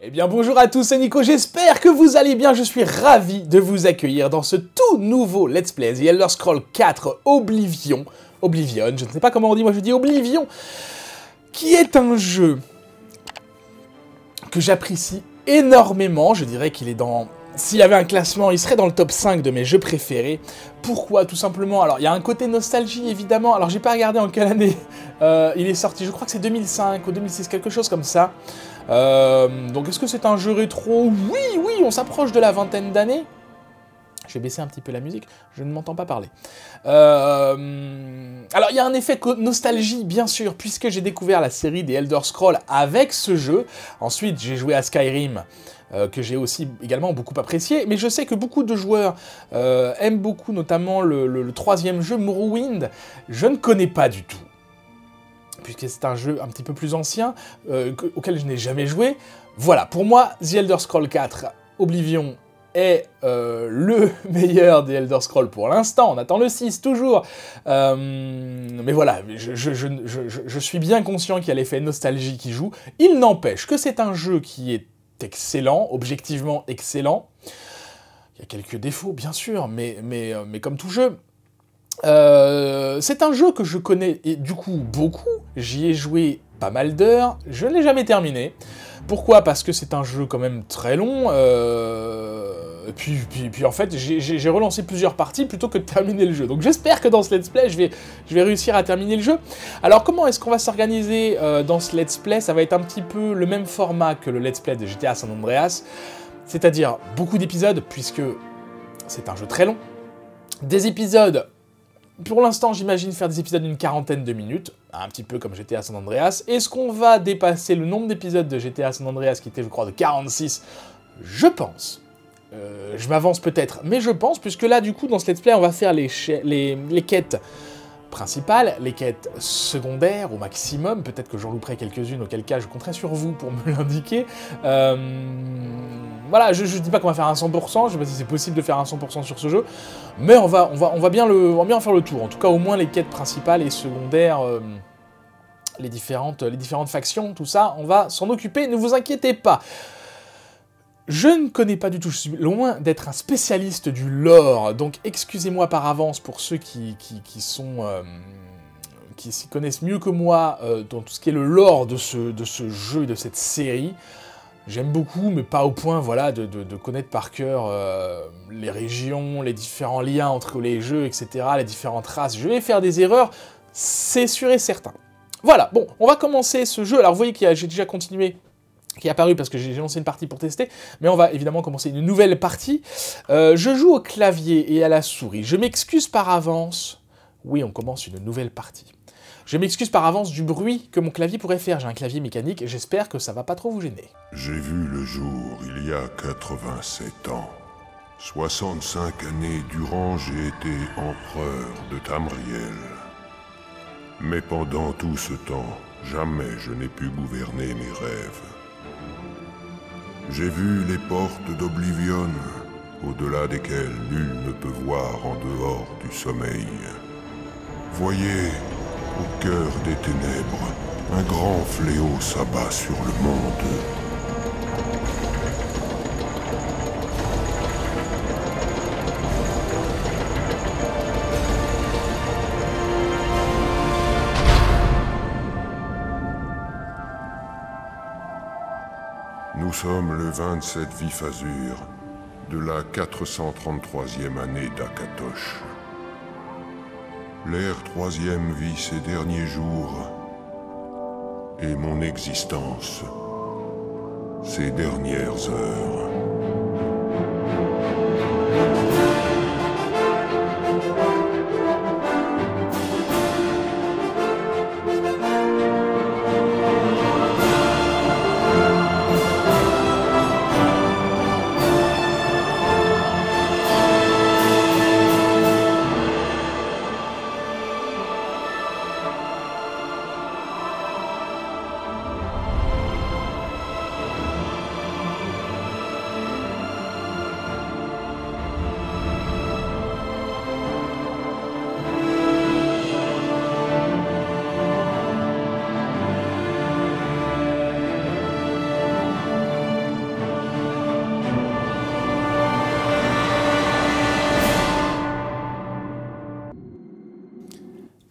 Eh bien bonjour à tous, c'est Nico, j'espère que vous allez bien, je suis ravi de vous accueillir dans ce tout nouveau Let's Play The Elder Scrolls 4 Oblivion, je ne sais pas comment on dit, moi je dis Oblivion, qui est un jeu que j'apprécie énormément, je dirais qu'il est dans... S'il y avait un classement, il serait dans le top 5 de mes jeux préférés. Pourquoi? Tout simplement, alors il y a un côté nostalgie évidemment, alors j'ai pas regardé en quelle année il est sorti, je crois que c'est 2005 ou 2006, quelque chose comme ça. Donc est-ce que c'est un jeu rétro? Oui, on s'approche de la vingtaine d'années. Je vais baisser un petit peu la musique, je ne m'entends pas parler. Alors il y a un effet nostalgie bien sûr, puisque j'ai découvert la série des Elder Scrolls avec ce jeu. Ensuite j'ai joué à Skyrim, que j'ai aussi également beaucoup apprécié, mais je sais que beaucoup de joueurs aiment beaucoup notamment le troisième jeu, Morrowind. Je ne connais pas du tout, puisque c'est un jeu un petit peu plus ancien, auquel je n'ai jamais joué. Voilà, pour moi, The Elder Scrolls 4 Oblivion est le meilleur des Elder Scrolls pour l'instant, on attend le 6 toujours, mais voilà, je suis bien conscient qu'il y a l'effet nostalgie qui joue. Il n'empêche que c'est un jeu qui est excellent, objectivement excellent. Il y a quelques défauts bien sûr, mais comme tout jeu, c'est un jeu que je connais et du coup beaucoup, j'y ai joué pas mal d'heures, je ne l'ai jamais terminé. Pourquoi? Parce que c'est un jeu quand même très long, puis en fait j'ai relancé plusieurs parties plutôt que de terminer le jeu. Donc j'espère que dans ce let's play je vais réussir à terminer le jeu. Alors comment est-ce qu'on va s'organiser dans ce let's play? Ça va être un petit peu le même format que le let's play de GTA San Andreas, c'est-à-dire beaucoup d'épisodes puisque c'est un jeu très long, des épisodes. Pour l'instant, j'imagine faire des épisodes d'une quarantaine de minutes, un petit peu comme GTA San Andreas. Est-ce qu'on va dépasser le nombre d'épisodes de GTA San Andreas qui était, je crois, de 46? Je pense. Je m'avance peut-être, mais je pense, puisque là, du coup, dans ce let's play, on va faire les quêtes principales, les quêtes secondaires au maximum. Peut-être que j'en louperai quelques-unes, auquel cas je compterai sur vous pour me l'indiquer. Voilà, je dis pas qu'on va faire un 100%, je sais pas si c'est possible de faire un 100% sur ce jeu, mais on va bien faire le tour. En tout cas, au moins les quêtes principales et secondaires, les différentes factions, tout ça, on va s'en occuper, ne vous inquiétez pas. Je ne connais pas du tout, je suis loin d'être un spécialiste du lore, donc excusez-moi par avance pour ceux qui s'y connaissent mieux que moi dans tout ce qui est le lore de ce jeu, de cette série. J'aime beaucoup, mais pas au point voilà, de connaître par cœur les régions, les différents liens entre les jeux, etc., les différentes races. Je vais faire des erreurs, c'est sûr et certain. Voilà, bon, on va commencer ce jeu. Alors vous voyez que j'ai déjà continué, qui est apparu parce que j'ai lancé une partie pour tester, mais on va évidemment commencer une nouvelle partie. Je joue au clavier et à la souris. Je m'excuse par avance. Oui, on commence une nouvelle partie. Je m'excuse par avance du bruit que mon clavier pourrait faire. J'ai un clavier mécanique, j'espère que ça va pas trop vous gêner. J'ai vu le jour il y a 87 ans. 65 années durant, j'ai été empereur de Tamriel. Mais pendant tout ce temps, jamais je n'ai pu gouverner mes rêves. J'ai vu les portes d'Oblivion, au-delà desquelles nul ne peut voir en dehors du sommeil. Voyez, au cœur des ténèbres, un grand fléau s'abat sur le monde. Nous sommes le 27 Vif Azur de la 433e année d'Akatosh. L'ère troisième vit ses derniers jours, et mon existence, ses dernières heures.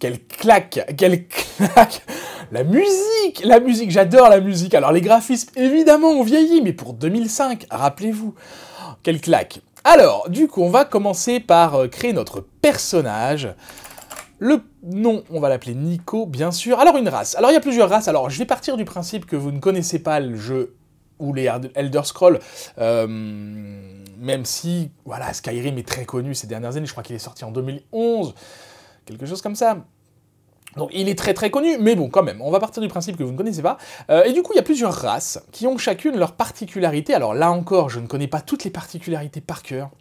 Quelle claque! Quelle claque! La musique, j'adore la musique. Alors les graphismes, évidemment, ont vieilli, mais pour 2005, rappelez-vous. Quelle claque! Alors, du coup, on va commencer par créer notre personnage. Le nom, on va l'appeler Nico, bien sûr. Alors, une race. Alors, il y a plusieurs races. Alors, je vais partir du principe que vous ne connaissez pas le jeu ou les Elder Scrolls, même si, voilà, Skyrim est très connu ces dernières années. Je crois qu'il est sorti en 2011, quelque chose comme ça. Donc il est très très connu, mais bon, quand même, on va partir du principe que vous ne connaissez pas. Et du coup, il y a plusieurs races qui ont chacune leurs particularités. Alors là encore, je ne connais pas toutes les particularités par cœur.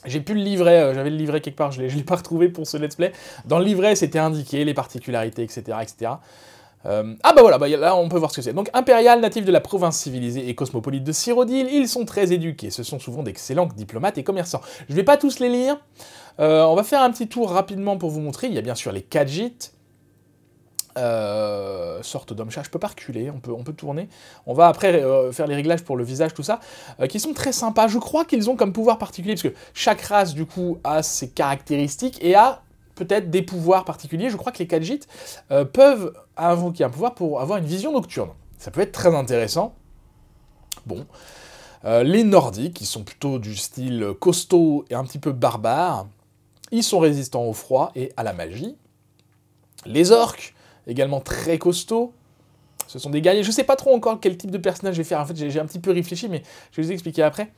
J'ai pu le livret, j'avais le livret quelque part, je l'ai pas retrouvé pour ce let's play. Dans le livret, c'était indiqué, les particularités, etc. etc. Ah bah voilà, là on peut voir ce que c'est. Donc impérial, natif de la province civilisée et cosmopolite de Cyrodiil, ils sont très éduqués. Ce sont souvent d'excellents diplomates et commerçants. Je vais pas tous les lire. On va faire un petit tour rapidement pour vous montrer. Il y a bien sûr les Khajiits, sorte d'homme chat. Je peux pas reculer, on peut tourner. On va après faire les réglages pour le visage, tout ça, qui sont très sympas. Je crois qu'ils ont comme pouvoir particulier, parce que chaque race du coup a ses caractéristiques et a peut-être des pouvoirs particuliers. Je crois que les Khajiits peuvent invoquer un pouvoir pour avoir une vision nocturne. Ça peut être très intéressant. Bon. Les Nordiques, qui sont plutôt du style costaud et un petit peu barbare, ils sont résistants au froid et à la magie. Les orques, également très costauds, ce sont des guerriers. Je ne sais pas trop encore quel type de personnage je vais faire. En fait, j'ai un petit peu réfléchi, mais je vais vous expliquer après.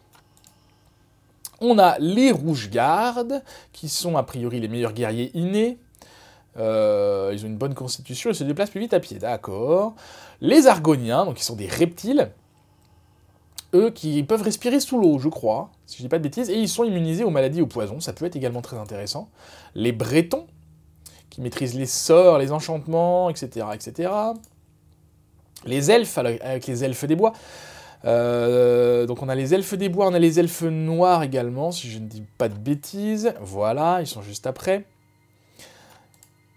On a les Rouge-Gardes, qui sont a priori les meilleurs guerriers innés. Ils ont une bonne constitution et se déplacent plus vite à pied, d'accord. Les Argoniens, donc qui sont des reptiles, eux qui peuvent respirer sous l'eau, je crois, si je dis pas de bêtises, et ils sont immunisés aux maladies et aux poisons, ça peut être également très intéressant. Les Bretons, qui maîtrisent les sorts, les enchantements, etc., etc. Les elfes, avec les elfes des bois. Donc on a les elfes des bois, on a les elfes noirs également, si je ne dis pas de bêtises. Voilà, ils sont juste après.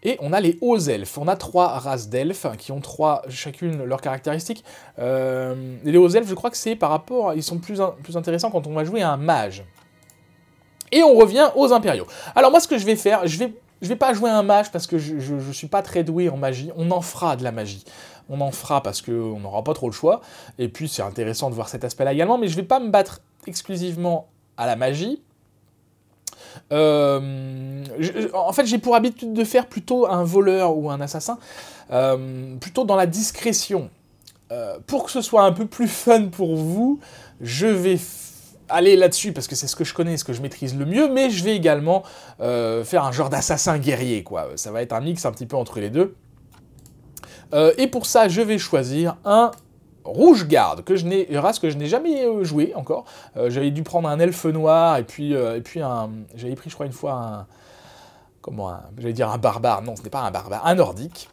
Et on a les hauts elfes. On a 3 races d'elfes qui ont chacune leurs caractéristiques. Les hauts elfes, je crois que c'est par rapport... Ils sont plus intéressants quand on va jouer à un mage. Et on revient aux impériaux. Alors moi, ce que je vais faire, je vais pas jouer à un mage parce que je suis pas très doué en magie. On en fera de la magie. On en fera parce qu'on n'aura pas trop le choix. Et puis c'est intéressant de voir cet aspect-là également. Mais je vais pas me battre exclusivement à la magie. En fait, j'ai pour habitude de faire plutôt un voleur ou un assassin, plutôt dans la discrétion. Pour que ce soit un peu plus fun pour vous, je vais aller là-dessus parce que c'est ce que je connais, ce que je maîtrise le mieux, mais je vais également faire un genre d'assassin guerrier, quoi. Ça va être un mix un petit peu entre les deux. Et pour ça, je vais choisir un Rouge-Garde, une race que je n'ai jamais joué encore. J'avais dû prendre un elfe noir, et puis j'avais pris, je crois, une fois j'allais dire un barbare, non, ce n'est pas un barbare, un nordique.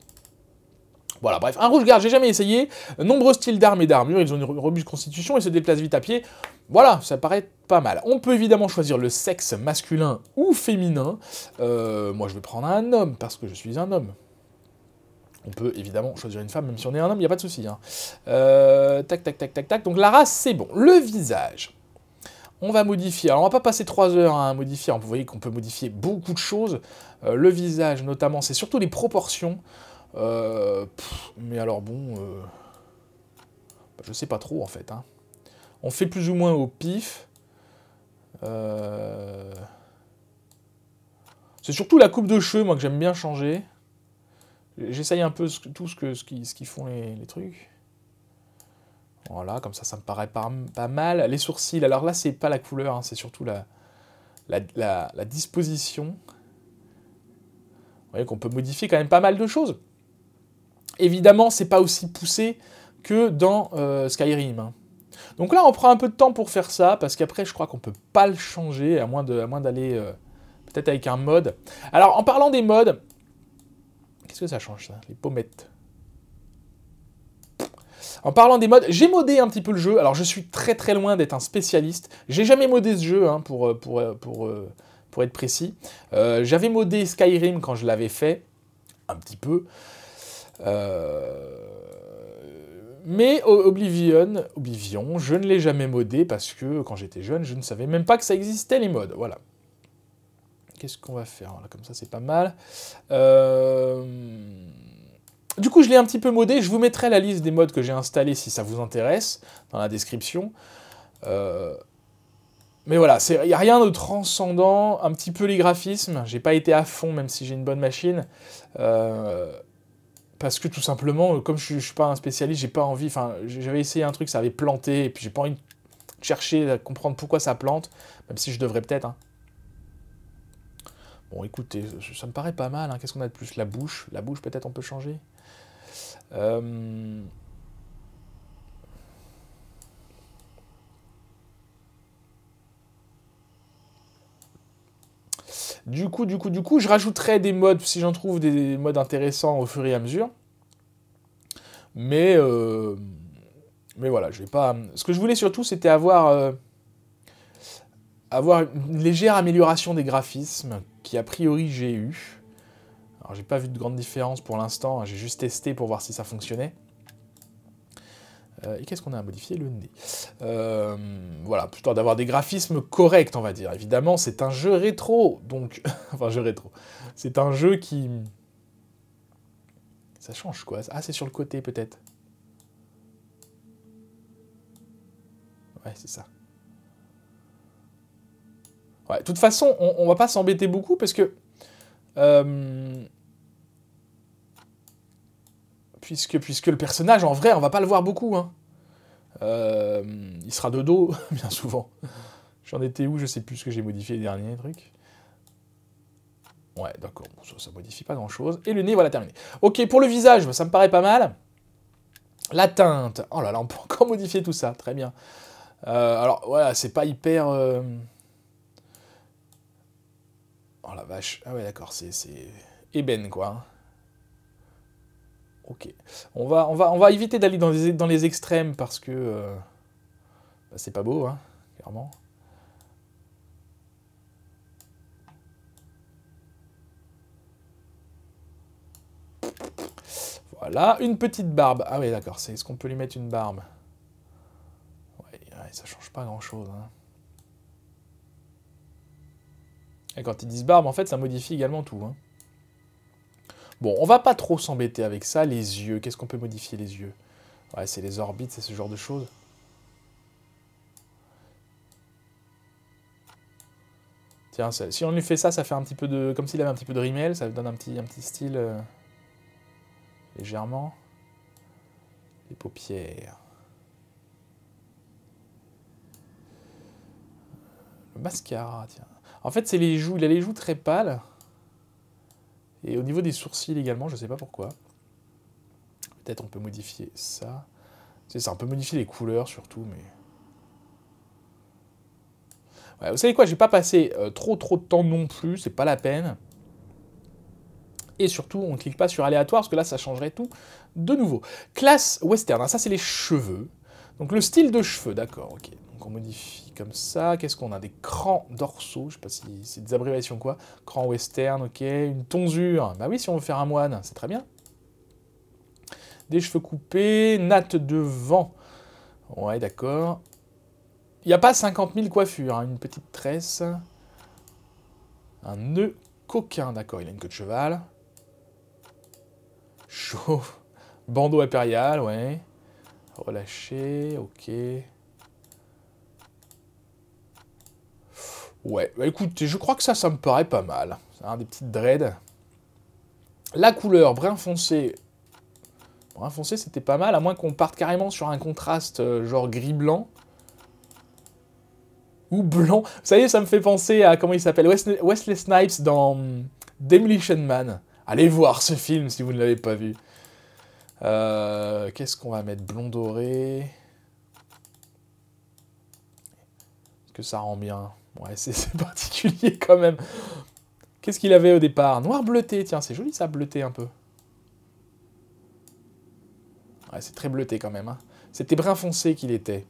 Voilà, bref, un Rouge-Garde, j'ai jamais essayé. Nombreux styles d'armes et d'armure, ils ont une robuste constitution et se déplacent vite à pied. Voilà, ça paraît pas mal. On peut évidemment choisir le sexe masculin ou féminin. Moi, je vais prendre un homme, parce que je suis un homme. On peut évidemment choisir une femme, même si on est un homme, il n'y a pas de souci. Hein. Tac, tac, tac, tac, tac. Donc la race, c'est bon. Le visage. On va modifier. Alors on va pas passer 3 heures à modifier. Vous voyez qu'on peut modifier beaucoup de choses. Le visage, notamment, c'est surtout les proportions. Mais alors bon... je sais pas trop, en fait. Hein. On fait plus ou moins au pif. C'est surtout la coupe de cheveux, moi, que j'aime bien changer. J'essaye un peu tout ce qu'ils font les trucs. Voilà, comme ça me paraît pas mal. Les sourcils, alors là, c'est pas la couleur, hein, c'est surtout la disposition. Vous voyez qu'on peut modifier quand même pas mal de choses. Évidemment, c'est pas aussi poussé que dans Skyrim. Hein. Donc là, on prend un peu de temps pour faire ça, parce qu'après, je crois qu'on peut pas le changer, à moins d'aller peut-être avec un mode. Alors, en parlant des modes... Qu'est-ce que ça change, ça? Les pommettes. En parlant des modes, j'ai modé un petit peu le jeu. Alors, je suis très très loin d'être un spécialiste. J'ai jamais modé ce jeu, hein, pour être précis. J'avais modé Skyrim quand je l'avais fait. Un petit peu. Mais Oblivion, je ne l'ai jamais modé parce que, quand j'étais jeune, je ne savais même pas que ça existait, les modes. Voilà. Qu'est-ce qu'on va faire? Voilà, comme ça, c'est pas mal. Du coup, je l'ai un petit peu modé. Je vous mettrai la liste des mods que j'ai installés si ça vous intéresse dans la description. Mais voilà, il n'y a rien de transcendant. Un petit peu les graphismes. J'ai pas été à fond, même si j'ai une bonne machine. Parce que tout simplement, comme je suis pas un spécialiste, j'ai pas envie. Enfin, j'avais essayé un truc, ça avait planté, et puis j'ai pas envie de chercher à comprendre pourquoi ça plante, même si je devrais peut-être. Hein. Bon, écoutez, ça me paraît pas mal. Hein. Qu'est-ce qu'on a de plus? La bouche. La bouche, peut-être on peut changer. Du coup, je rajouterai des mods, si j'en trouve des mods intéressants au fur et à mesure. Mais voilà, je vais pas... Ce que je voulais surtout, c'était avoir une légère amélioration des graphismes, qui a priori j'ai eu. Alors j'ai pas vu de grande différence pour l'instant, j'ai juste testé pour voir si ça fonctionnait. Et qu'est-ce qu'on a à modifier? Le nez. Voilà, plutôt d'avoir des graphismes corrects, on va dire. Évidemment, c'est un jeu rétro, donc... enfin, jeu rétro. C'est un jeu qui... Ça change, quoi. Ah, c'est sur le côté, peut-être. Ouais, c'est ça. Ouais, de toute façon, on va pas s'embêter beaucoup, parce que... Puisque le personnage, en vrai, on va pas le voir beaucoup. Hein. Il sera de dos, bien souvent. J'en étais où? Je sais plus ce que j'ai modifié les derniers trucs. Ouais, d'accord. Bon, ça modifie pas grand-chose. Et le nez, voilà, terminé. Ok, pour le visage, ça me paraît pas mal. La teinte. Oh là là, on peut encore modifier tout ça. Très bien. Alors, voilà, c'est pas hyper... Oh la vache. Ah ouais, d'accord, c'est ébène, quoi. Ok. On va éviter d'aller dans les extrêmes parce que bah, c'est pas beau, hein, clairement. Voilà, une petite barbe. Ah oui, d'accord, est-ce qu'on peut lui mettre une barbe? Ouais, ça change pas grand-chose. Hein. Et quand ils disent barbe, en fait, ça modifie également tout. Hein. Bon, on va pas trop s'embêter avec ça. Les yeux, qu'est-ce qu'on peut modifier les yeux? Ouais, c'est les orbites, c'est ce genre de choses. Tiens, si on lui fait ça, ça fait un petit peu de... Comme s'il avait un petit peu de rimel, ça donne un petit style... légèrement. Les paupières. Le mascara, tiens. En fait, c'est les joues. Il a les joues très pâles. Et au niveau des sourcils également, je sais pas pourquoi. Peut-être on peut modifier ça. C'est ça, on peut modifier les couleurs surtout, mais... Ouais, vous savez quoi, j'ai pas passé trop de temps non plus, c'est pas la peine. Et surtout, on ne clique pas sur aléatoire, parce que là, ça changerait tout de nouveau. Classe western, hein, ça c'est les cheveux. Donc le style de cheveux, d'accord, ok. Donc on modifie comme ça. Qu'est-ce qu'on a? Des crans dorsaux, je sais pas si c'est des abréviations quoi. Cran western, ok. Une tonsure, bah oui, si on veut faire un moine, c'est très bien. Des cheveux coupés, natte de vent. Ouais, d'accord. Il n'y a pas 50 000 coiffures, hein. Une petite tresse. Un nœud coquin, d'accord, il a une queue de cheval. Chauve. Bandeau impérial, ouais. Relâché, ok. Ouais, bah écoutez, je crois que ça me paraît pas mal. Hein, des petites dreads. La couleur, brun foncé. Brun foncé, c'était pas mal, à moins qu'on parte carrément sur un contraste genre gris-blanc. Ou blanc. Vous savez, ça me fait penser à, comment il s'appelle, Wesley Snipes dans Demolition Man. Allez voir ce film si vous ne l'avez pas vu. Qu'est-ce qu'on va mettre? Blond doré. Est-ce que ça rend bien? Ouais, c'est particulier quand même. Qu'est-ce qu'il avait au départ? Noir bleuté, tiens, c'est joli ça, bleuté un peu. Ouais, c'est très bleuté quand même. Hein. C'était brun foncé qu'il était.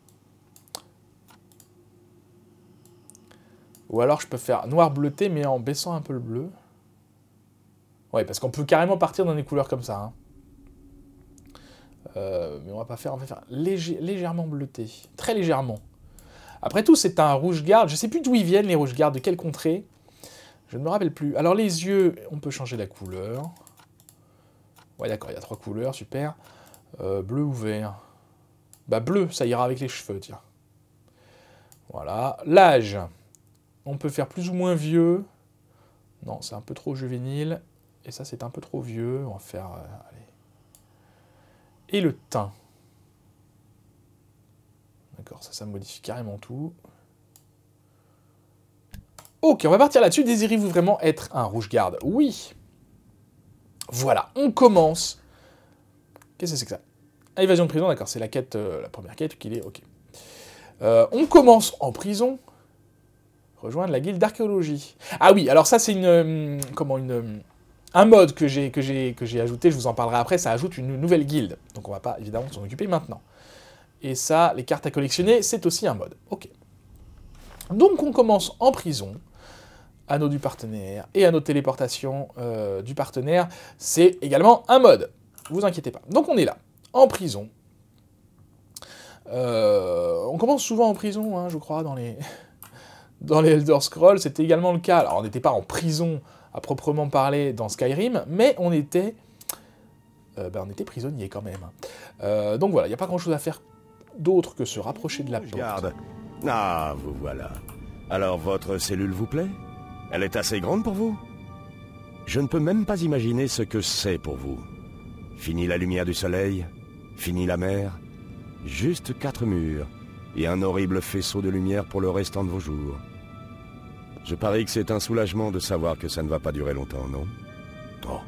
Ou alors je peux faire noir bleuté, mais en baissant un peu le bleu. Ouais, parce qu'on peut carrément partir dans des couleurs comme ça. Hein. Mais on va faire légèrement bleuté. Très légèrement. Après tout, c'est un rouge-garde. Je sais plus d'où ils viennent, les rouges-gardes, de quelle contrée. Je ne me rappelle plus. Alors les yeux, on peut changer la couleur. Ouais d'accord, il y a 3 couleurs, super. Bleu ou vert? Bah bleu, ça ira avec les cheveux, tiens. Voilà. L'âge, on peut faire plus ou moins vieux. Non, c'est un peu trop juvénile. Et ça, c'est un peu trop vieux. On va faire... allez. Et le teint. D'accord, ça modifie carrément tout. Ok, on va partir là-dessus. Désirez-vous vraiment être un rouge-garde? Oui. Voilà, on commence. Qu'est-ce que c'est que ça? Ah, évasion de prison, d'accord, c'est la quête, la première quête qu'il est, ok. On commence en prison. Rejoindre la guilde d'archéologie. Ah oui, alors ça c'est un mode que j'ai ajouté, je vous en parlerai après, ça ajoute une nouvelle guilde. Donc on va pas évidemment s'en occuper maintenant. Et ça, les cartes à collectionner, c'est aussi un mode. Ok. Donc on commence en prison. Anneau du partenaire et anneau de téléportation du partenaire, c'est également un mode. Vous inquiétez pas. Donc on est là, en prison. On commence souvent en prison, hein, je crois, dans les Elder Scrolls, c'était également le cas. Alors on n'était pas en prison à proprement parler dans Skyrim, mais on était prisonnier quand même. Donc voilà, il n'y a pas grand chose à faire d'autre que se rapprocher de la porte. Garde. Ah, vous voilà. Alors votre cellule vous plaît? Elle est assez grande pour vous? Je ne peux même pas imaginer ce que c'est pour vous. Fini la lumière du soleil, fini la mer, juste 4 murs, et un horrible faisceau de lumière pour le restant de vos jours. Je parie que c'est un soulagement de savoir que ça ne va pas durer longtemps, non? Oh,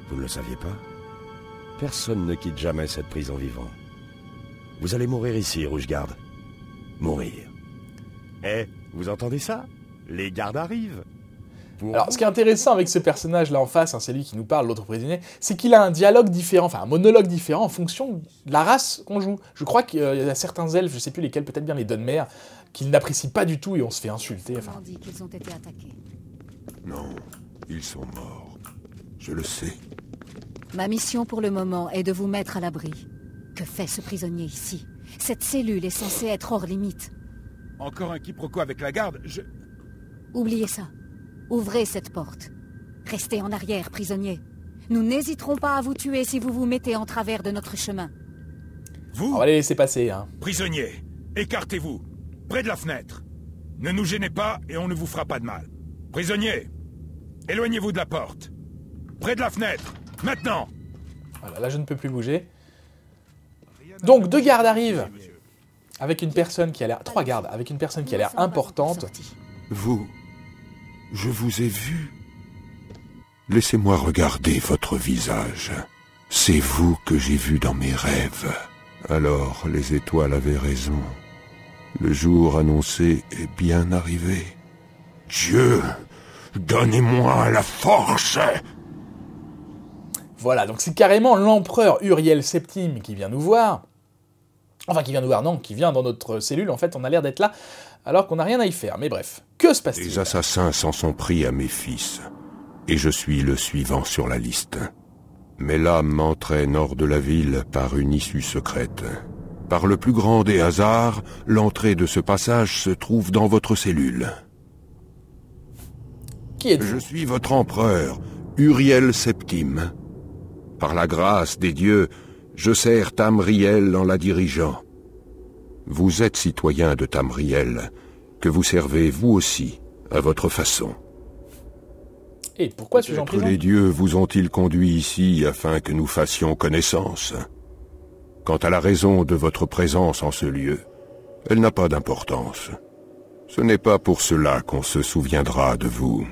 vous ne le saviez pas? Personne ne quitte jamais cette prison vivant. Vous allez mourir ici, Rouge-Garde. Mourir. Eh, vous entendez ça? Les gardes arrivent. Alors, ce qui est intéressant avec ce personnage-là en face, hein, c'est lui qui nous parle, l'autre prisonnier, c'est qu'il a un dialogue différent, enfin un monologue différent en fonction de la race qu'on joue. Je crois qu'il y a certains elfes, je sais plus lesquels, peut-être bien les Dunmer, qu'ils n'apprécient pas du tout et on se fait insulter. Enfin. On dit qu'ils ont été attaqués. Non, ils sont morts. Je le sais. Ma mission pour le moment est de vous mettre à l'abri. Que fait ce prisonnier ici? Cette cellule est censée être hors limite. Encore un quiproquo avec la garde, Oubliez ça. Ouvrez cette porte. Restez en arrière, prisonnier. Nous n'hésiterons pas à vous tuer si vous vous mettez en travers de notre chemin. Vous, on va les laisser passer, hein. prisonniers, écartez-vous, près de la fenêtre. Ne nous gênez pas et on ne vous fera pas de mal. Prisonniers, éloignez-vous de la porte. Près de la fenêtre, maintenant. Voilà, là je ne peux plus bouger. Donc 2 gardes arrivent avec une personne qui a l'air... 3 gardes avec une personne qui a l'air importante. Vous, je vous ai vu. Laissez-moi regarder votre visage. C'est vous que j'ai vu dans mes rêves. Alors les étoiles avaient raison. Le jour annoncé est bien arrivé. Dieu, donnez-moi la force! Voilà, donc c'est carrément l'empereur Uriel Septime qui vient nous voir. Enfin, qui vient nous voir, non, qui vient dans notre cellule. En fait, on a l'air d'être là, alors qu'on n'a rien à y faire. Mais bref, que se passe-t-il? Les assassins s'en sont pris à mes fils, et je suis le suivant sur la liste. Mes lames m'entraînent hors de la ville par une issue secrète. Par le plus grand des hasards, l'entrée de ce passage se trouve dans votre cellule. Qui êtes-vous? Je suis votre empereur, Uriel Septime. Par la grâce des dieux, je sers Tamriel en la dirigeant. Vous êtes citoyen de Tamriel, que vous servez vous aussi, à votre façon. Et pourquoi suis-je en Peut-être prison? les dieux vous ont-ils conduit ici afin que nous fassions connaissance. Quant à la raison de votre présence en ce lieu, elle n'a pas d'importance. Ce n'est pas pour cela qu'on se souviendra de vous.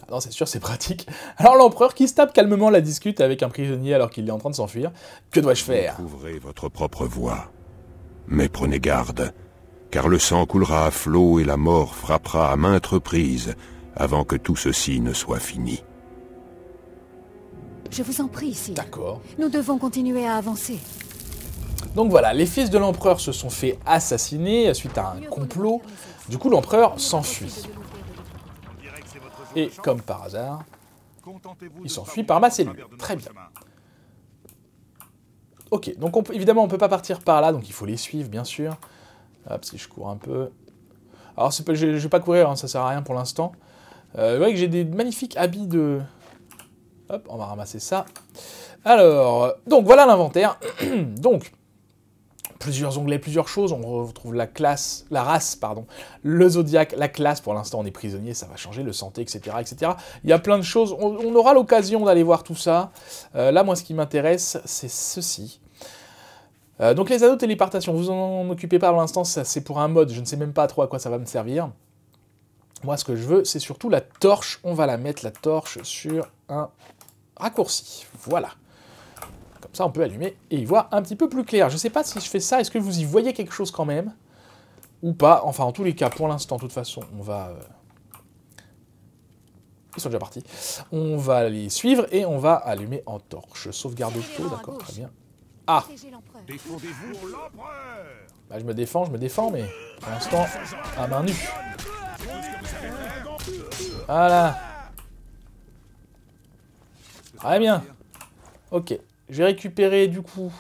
Ah non, c'est sûr, c'est pratique. Alors l'empereur qui se tape calmement la discute avec un prisonnier alors qu'il est en train de s'enfuir. Que dois-je faire? Vous trouverez votre propre voie. Mais prenez garde, car le sang coulera à flot et la mort frappera à maintes reprises avant que tout ceci ne soit fini. Je vous en prie, ici. D'accord. Nous devons continuer à avancer. Donc voilà, les fils de l'empereur se sont fait assassiner suite à un complot. Du coup, l'empereur s'enfuit. Et comme par hasard, il s'enfuit par ma cellule. Très bien. Ok, donc évidemment, on ne peut pas partir par là, donc il faut les suivre, bien sûr. Hop, si je cours un peu... Alors, je ne vais pas courir, hein, ça sert à rien pour l'instant. Vous voyez que j'ai des magnifiques habits de... Hop, on va ramasser ça. Alors, donc voilà l'inventaire. Donc, plusieurs onglets, plusieurs choses. On retrouve la classe, la race, pardon, le zodiaque, la classe. Pour l'instant, on est prisonnier, ça va changer, le santé, etc., etc. Il y a plein de choses. On aura l'occasion d'aller voir tout ça. Là, moi, ce qui m'intéresse, c'est ceci. Donc, les anneaux de téléportation, vous en occupez pas pour l'instant, c'est pour un mode. Je ne sais même pas trop à quoi ça va me servir. Moi, ce que je veux, c'est surtout la torche. On va la mettre, la torche, sur un raccourci. Voilà. Comme ça, on peut allumer et y voir un petit peu plus clair. Je ne sais pas si je fais ça, est-ce que vous y voyez quelque chose quand même? Ou pas? Enfin, en tous les cas, pour l'instant, de toute façon, on va... Ils sont déjà partis. On va les suivre et on va allumer en torche. Sauvegarde auto, d'accord, très bien. Ah! Défendez-vous pour l'empereur. Bah, je me défends, mais pour l'instant, à main nue. Voilà. Très bien. Ok. J'ai récupéré, du coup,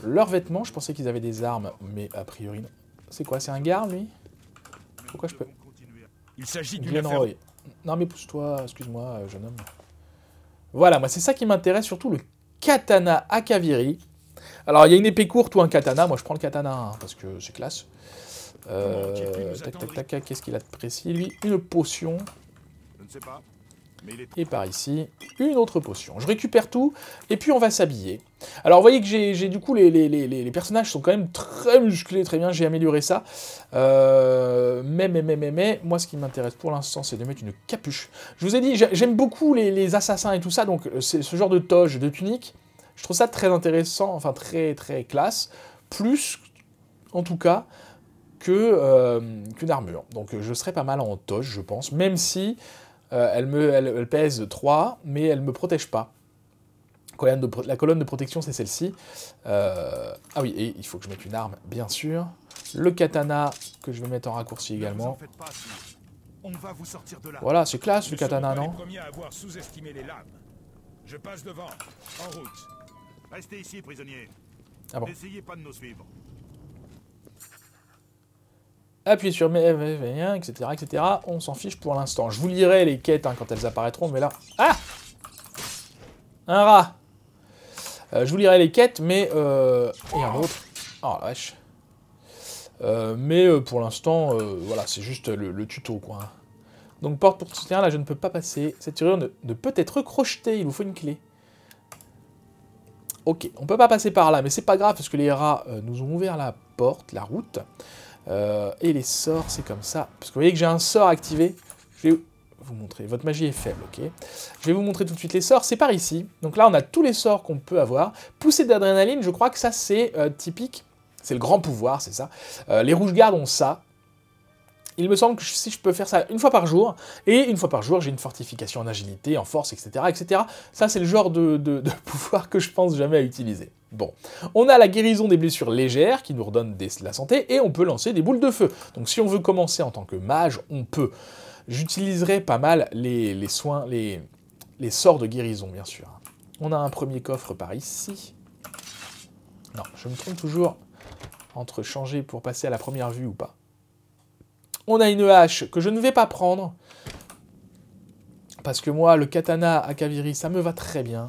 leurs vêtements. Je pensais qu'ils avaient des armes, mais a priori, non. C'est quoi? C'est un garde, lui? Pourquoi je peux... Il s'agit d'une Glen affaire... Roy. Non, mais pousse-toi, excuse-moi, jeune homme. Voilà, moi, c'est ça qui m'intéresse, surtout le katana Akaviri. Alors, il y a une épée courte ou un katana. Moi, je prends le katana, hein, parce que c'est classe. Tac, tac, tac, qu'est-ce qu'il a de précis, lui? Une potion. Je ne sais pas. Et par ici, une autre potion. Je récupère tout, et puis on va s'habiller. Alors, vous voyez que j'ai du coup, les personnages sont quand même très musclés, très bien, j'ai amélioré ça. Mais, moi, ce qui m'intéresse pour l'instant, c'est de mettre une capuche. Je vous ai dit, j'aime beaucoup les assassins et tout ça, donc c'est ce genre de toge, de tunique. Je trouve ça très intéressant, enfin très, très classe. Plus, en tout cas, qu'une armure. Donc, je serais pas mal en toge, je pense, même si... elle pèse 3, mais elle ne me protège pas. La colonne de protection, c'est celle-ci. Ah oui, et il faut que je mette une arme, bien sûr. Le katana, que je vais mettre en raccourci également. On va vous sortir de là. Voilà, c'est classe, le katana, non? Les premiers à avoir sous-estimé les lames. Je passe devant. En route. Restez ici, prisonniers. Ah bon. N'essayez pas de nous suivre. Appuyez sur etc., etc. On s'en fiche pour l'instant. Je vous lirai les quêtes hein, quand elles apparaîtront, mais là... Ah! Un rat! Je vous lirai les quêtes, mais... Et un autre. Oh la vache. Mais pour l'instant, voilà, c'est juste le tuto, quoi. Donc, porte pour soutien, là, je ne peux pas passer. Cette serrure ne peut être crochetée, il vous faut une clé. Ok, on peut pas passer par là, mais c'est pas grave, parce que les rats nous ont ouvert la porte, la route. Et les sorts, c'est comme ça. Parce que vous voyez que j'ai un sort activé. Je vais vous montrer. Votre magie est faible, ok. Je vais vous montrer tout de suite les sorts. C'est par ici. Donc là, on a tous les sorts qu'on peut avoir. Poussée d'adrénaline, je crois que ça, c'est typique. C'est le grand pouvoir, c'est ça. Les rouges gardes ont ça. Il me semble que si je peux faire ça une fois par jour, et une fois par jour, j'ai une fortification en agilité, en force, etc. etc. Ça, c'est le genre de pouvoir que je pense jamais à utiliser. Bon, on a la guérison des blessures légères, qui nous redonne de la santé, et on peut lancer des boules de feu. Donc si on veut commencer en tant que mage, on peut. J'utiliserai pas mal les soins, les sorts de guérison, bien sûr. On a un premier coffre par ici. Non, je me trompe toujours entre changer pour passer à la première vue ou pas. On a une hache que je ne vais pas prendre. Parce que moi, le katana Akaviri, ça me va très bien.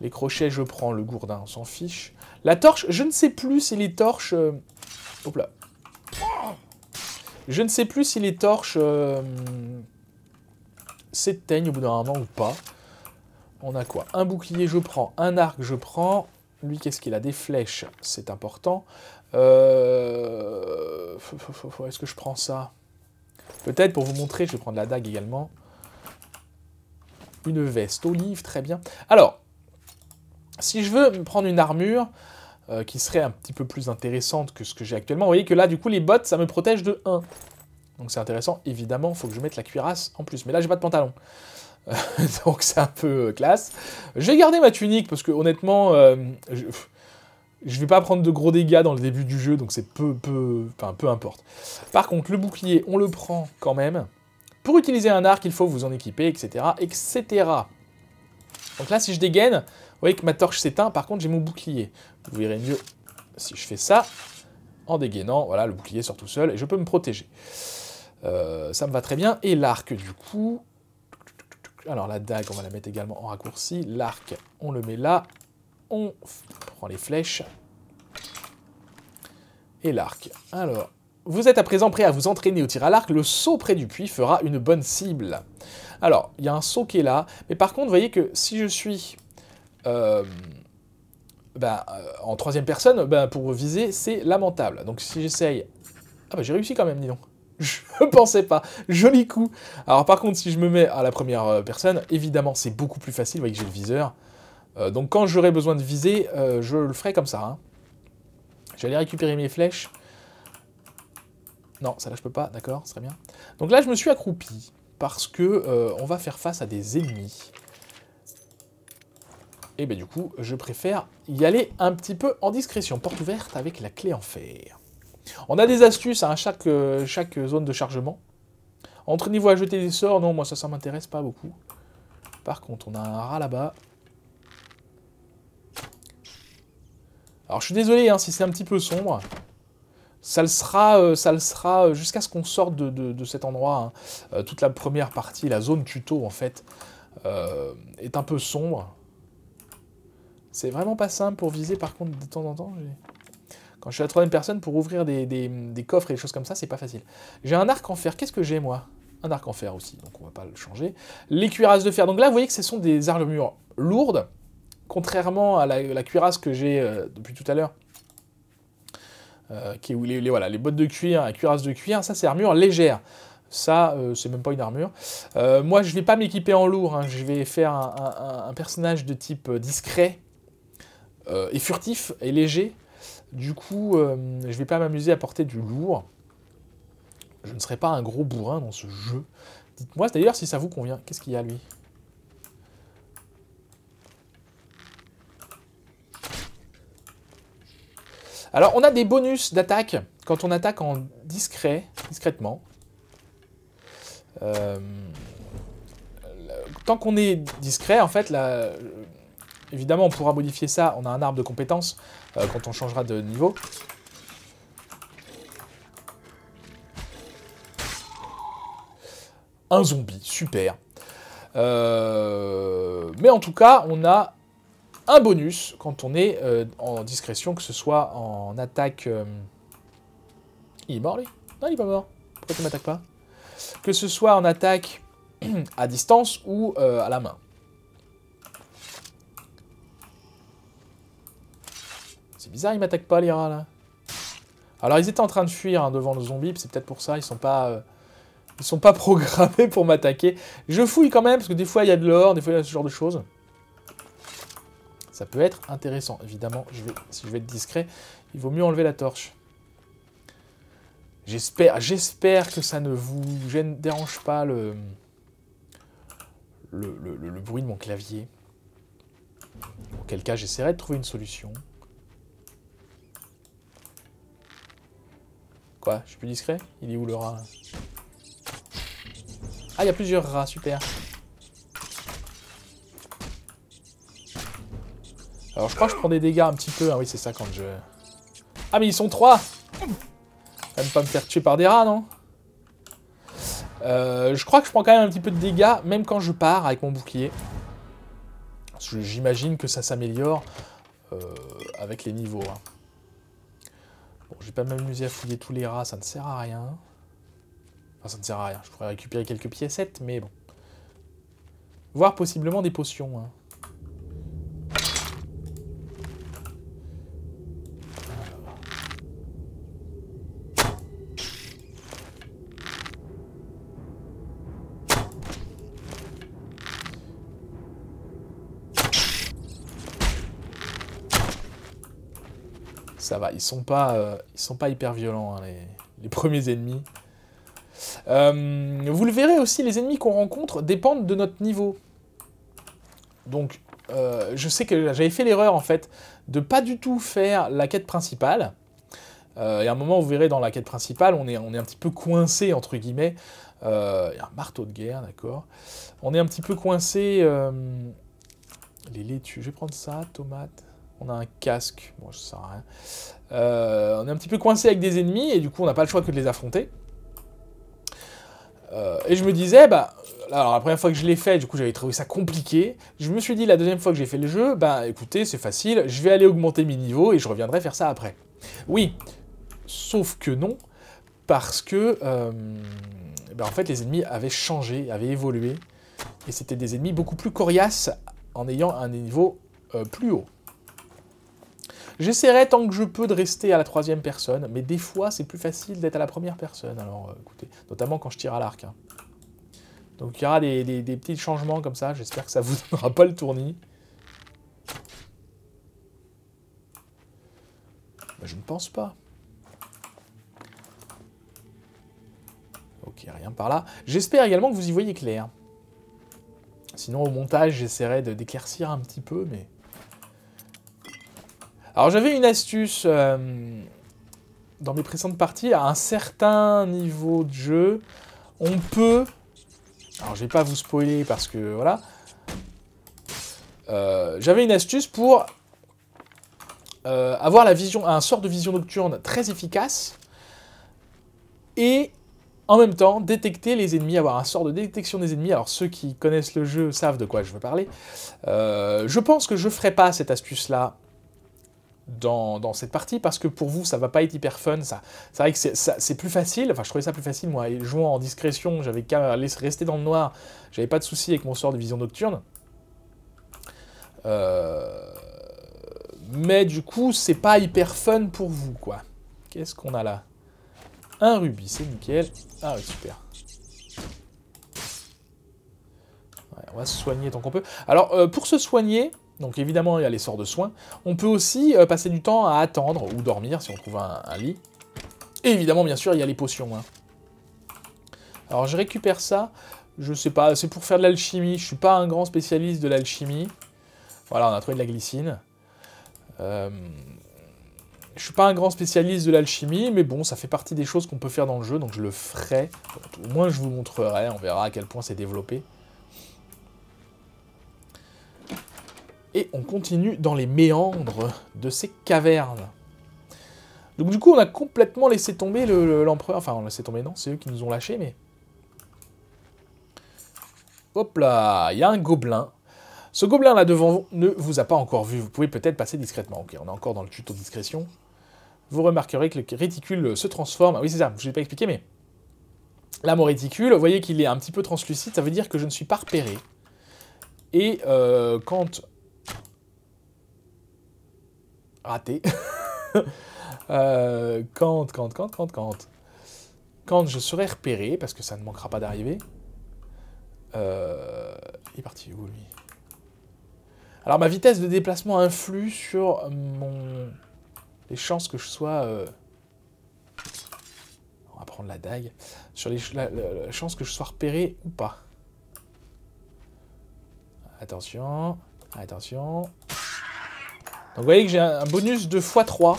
Les crochets, je prends. Le gourdin, on s'en fiche. La torche, je ne sais plus si les torches... Hop là. Je ne sais plus si les torches s'éteignent au bout d'un moment ou pas. On a quoi? Un bouclier, je prends. Un arc, je prends. Lui, qu'est-ce qu'il a? Des flèches, c'est important. Est-ce que je prends ça? Peut-être pour vous montrer, je vais prendre la dague également. Une veste olive, très bien. Alors, si je veux me prendre une armure qui serait un petit peu plus intéressante que ce que j'ai actuellement, vous voyez que là, du coup, les bottes, ça me protège de 1. Donc c'est intéressant. Évidemment, il faut que je mette la cuirasse en plus. Mais là, j'ai pas de pantalon. Donc c'est un peu classe. Je vais garder ma tunique parce que honnêtement, je vais pas prendre de gros dégâts dans le début du jeu, donc c'est peu importe. Par contre, le bouclier, on le prend quand même. Pour utiliser un arc, il faut vous en équiper, etc., etc. Donc là, si je dégaine, vous voyez que ma torche s'éteint. Par contre, j'ai mon bouclier. Vous verrez mieux si je fais ça. En dégainant, voilà, le bouclier sort tout seul et je peux me protéger. Ça me va très bien. Et l'arc, du coup... Alors, la dague, on va la mettre également en raccourci. L'arc, on le met là. On prend les flèches. Et l'arc. Alors, vous êtes à présent prêt à vous entraîner au tir à l'arc. Le saut près du puits fera une bonne cible. Alors, il y a un saut qui est là. Mais par contre, vous voyez que si je suis... en troisième personne, pour viser, c'est lamentable. Donc si j'essaye... Ah bah j'ai réussi quand même, dis donc. Je pensais pas. Joli coup. Alors par contre, si je me mets à la première personne, évidemment, c'est beaucoup plus facile. Vous voyez que j'ai le viseur. Donc quand j'aurai besoin de viser, je le ferai comme ça. Hein. J'allais récupérer mes flèches. Non, ça là je peux pas. D'accord, c'est très bien. Donc là, je me suis accroupi. Parce que on va faire face à des ennemis. Et ben du coup, je préfère y aller un petit peu en discrétion. Porte ouverte avec la clé en fer. On a des astuces à chaque zone de chargement. Entraînez-vous à jeter des sorts. Non, moi ça m'intéresse pas beaucoup. Par contre, on a un rat là-bas. Alors je suis désolé hein, si c'est un petit peu sombre. Ça le sera jusqu'à ce qu'on sorte de cet endroit. Hein. Toute la première partie, la zone tuto en fait, est un peu sombre. C'est vraiment pas simple pour viser par contre de temps en temps. Quand je suis à la troisième personne, pour ouvrir des coffres et des choses comme ça, c'est pas facile. J'ai un arc en fer. Qu'est-ce que j'ai, moi? Un arc en fer aussi, donc on va pas le changer. Les cuirasses de fer. Donc là, vous voyez que ce sont des armures lourdes, contrairement à la cuirasse que j'ai depuis tout à l'heure, qui est voilà, les bottes de cuir, la cuirasse de cuir. Ça, c'est armure légère. Ça, c'est même pas une armure. Moi, je vais pas m'équiper en lourd. Hein. Je vais faire un personnage de type discret et furtif et léger. Du coup, je vais pas m'amuser à porter du lourd. Je ne serai pas un gros bourrin dans ce jeu. Dites-moi d'ailleurs si ça vous convient. Qu'est-ce qu'il y a, lui? Alors, on a des bonus d'attaque quand on attaque en discrètement. Tant qu'on est discret, en fait, là, évidemment, on pourra modifier ça. On a un arbre de compétences quand on changera de niveau. Un zombie, super. Mais en tout cas, on a un bonus quand on est en discrétion, que ce soit en attaque... Il est mort, lui? Non, il est pas mort. Pourquoi tu m'attaques pas? Que ce soit en attaque à distance ou à la main. C'est bizarre, ils m'attaquent pas, les rats, là. Alors, ils étaient en train de fuir hein, devant le zombie, c'est peut-être pour ça, ils sont pas programmés pour m'attaquer. Je fouille quand même, parce que des fois, il y a de l'or, des fois, il y a ce genre de choses. Ça peut être intéressant. Évidemment, si je vais être discret, il vaut mieux enlever la torche. J'espère que ça ne vous dérange pas le bruit de mon clavier. Auquel cas, j'essaierai de trouver une solution. Quoi? Je suis plus discret? Il est où le rat là? Ah, il y a plusieurs rats, super. Alors, je crois que je prends des dégâts un petit peu. Ah oui, c'est ça quand je... Ah, mais ils sont 3! Quand même pas me faire tuer par des rats, non? Je crois que je prends quand même un petit peu de dégâts, même quand je pars avec mon bouclier. J'imagine que ça s'améliore avec les niveaux. Hein. Bon, je vais pas m'amuser à fouiller tous les rats, ça ne sert à rien. Enfin, ça ne sert à rien. Je pourrais récupérer quelques piécettes, mais bon. Voire possiblement des potions. Hein. Ça va, ils sont pas hyper violents, hein, les premiers ennemis. Vous le verrez aussi, les ennemis qu'on rencontre dépendent de notre niveau. Donc, je sais que j'avais fait l'erreur, en fait, de pas du tout faire la quête principale. Et à un moment, vous verrez, dans la quête principale, on est un petit peu coincé, entre guillemets. Il y a un marteau de guerre, d'accord. On est un petit peu coincé... les laitues, je vais prendre ça, tomate... On a un casque, bon, ça sert à rien. On est un petit peu coincé avec des ennemis, et du coup, on n'a pas le choix que de les affronter. Et je me disais, bah, alors la première fois que je l'ai fait, du coup j'avais trouvé ça compliqué. Je me suis dit la deuxième fois que j'ai fait le jeu, bah écoutez, c'est facile, je vais aller augmenter mes niveaux et je reviendrai faire ça après. Oui, sauf que non, parce que bah, en fait les ennemis avaient changé, avaient évolué, et c'était des ennemis beaucoup plus coriaces en ayant un niveau plus haut. J'essaierai tant que je peux de rester à la troisième personne, mais des fois c'est plus facile d'être à la première personne, alors écoutez, notamment quand je tire à l'arc. Hein. Donc il y aura des petits changements comme ça, j'espère que ça vous donnera pas le tournis. Ben, je ne pense pas. Ok, rien par là. J'espère également que vous y voyez clair. Sinon au montage j'essaierai d'éclaircir un petit peu, mais... Alors j'avais une astuce dans mes précédentes parties, à un certain niveau de jeu, on peut... Alors je vais pas vous spoiler parce que voilà. J'avais une astuce pour avoir la vision, un sort de vision nocturne très efficace et en même temps détecter les ennemis, avoir un sort de détection des ennemis. Alors ceux qui connaissent le jeu savent de quoi je veux parler. Je pense que je ferai pas cette astuce là dans cette partie, parce que pour vous, ça va pas être hyper fun. C'est vrai que c'est plus facile, enfin je trouvais ça plus facile, moi, jouant en discrétion, j'avais qu'à rester dans le noir, j'avais pas de souci avec mon sort de vision nocturne. Mais du coup, c'est pas hyper fun pour vous, quoi. Qu'est-ce qu'on a là? Un rubis, c'est nickel. Ah oui, super. Ouais, on va se soigner tant qu'on peut. Alors, pour se soigner... Donc évidemment, il y a les sorts de soins. On peut aussi passer du temps à attendre ou dormir si on trouve un lit. Et évidemment, bien sûr, il y a les potions. Hein. Alors je récupère ça. Je sais pas, c'est pour faire de l'alchimie. Je suis pas un grand spécialiste de l'alchimie. Voilà, on a trouvé de la glycine. Je suis pas un grand spécialiste de l'alchimie, mais bon, ça fait partie des choses qu'on peut faire dans le jeu, donc je le ferai. Au moins, je vous montrerai. On verra à quel point c'est développé. Et on continue dans les méandres de ces cavernes. Donc du coup, on a complètement laissé tomber l'empereur. Enfin, on l'a laissé tomber, non, c'est eux qui nous ont lâchés, mais... Hop là, il y a un gobelin. Ce gobelin-là devant vous ne vous a pas encore vu. Vous pouvez peut-être passer discrètement. Ok, on est encore dans le tuto discrétion. Vous remarquerez que le réticule se transforme. Ah oui, c'est ça, je ne l'ai pas expliqué, mais... Là, mon réticule, vous voyez qu'il est un petit peu translucide. Ça veut dire que je ne suis pas repéré. Et quand... Raté. Quand je serai repéré, parce que ça ne manquera pas d'arriver... Il est parti où, lui? Alors, ma vitesse de déplacement influe sur les chances que je sois... On va prendre la dague. Sur la chance que je sois repéré ou pas. Attention. Attention. Donc vous voyez que j'ai un bonus de x3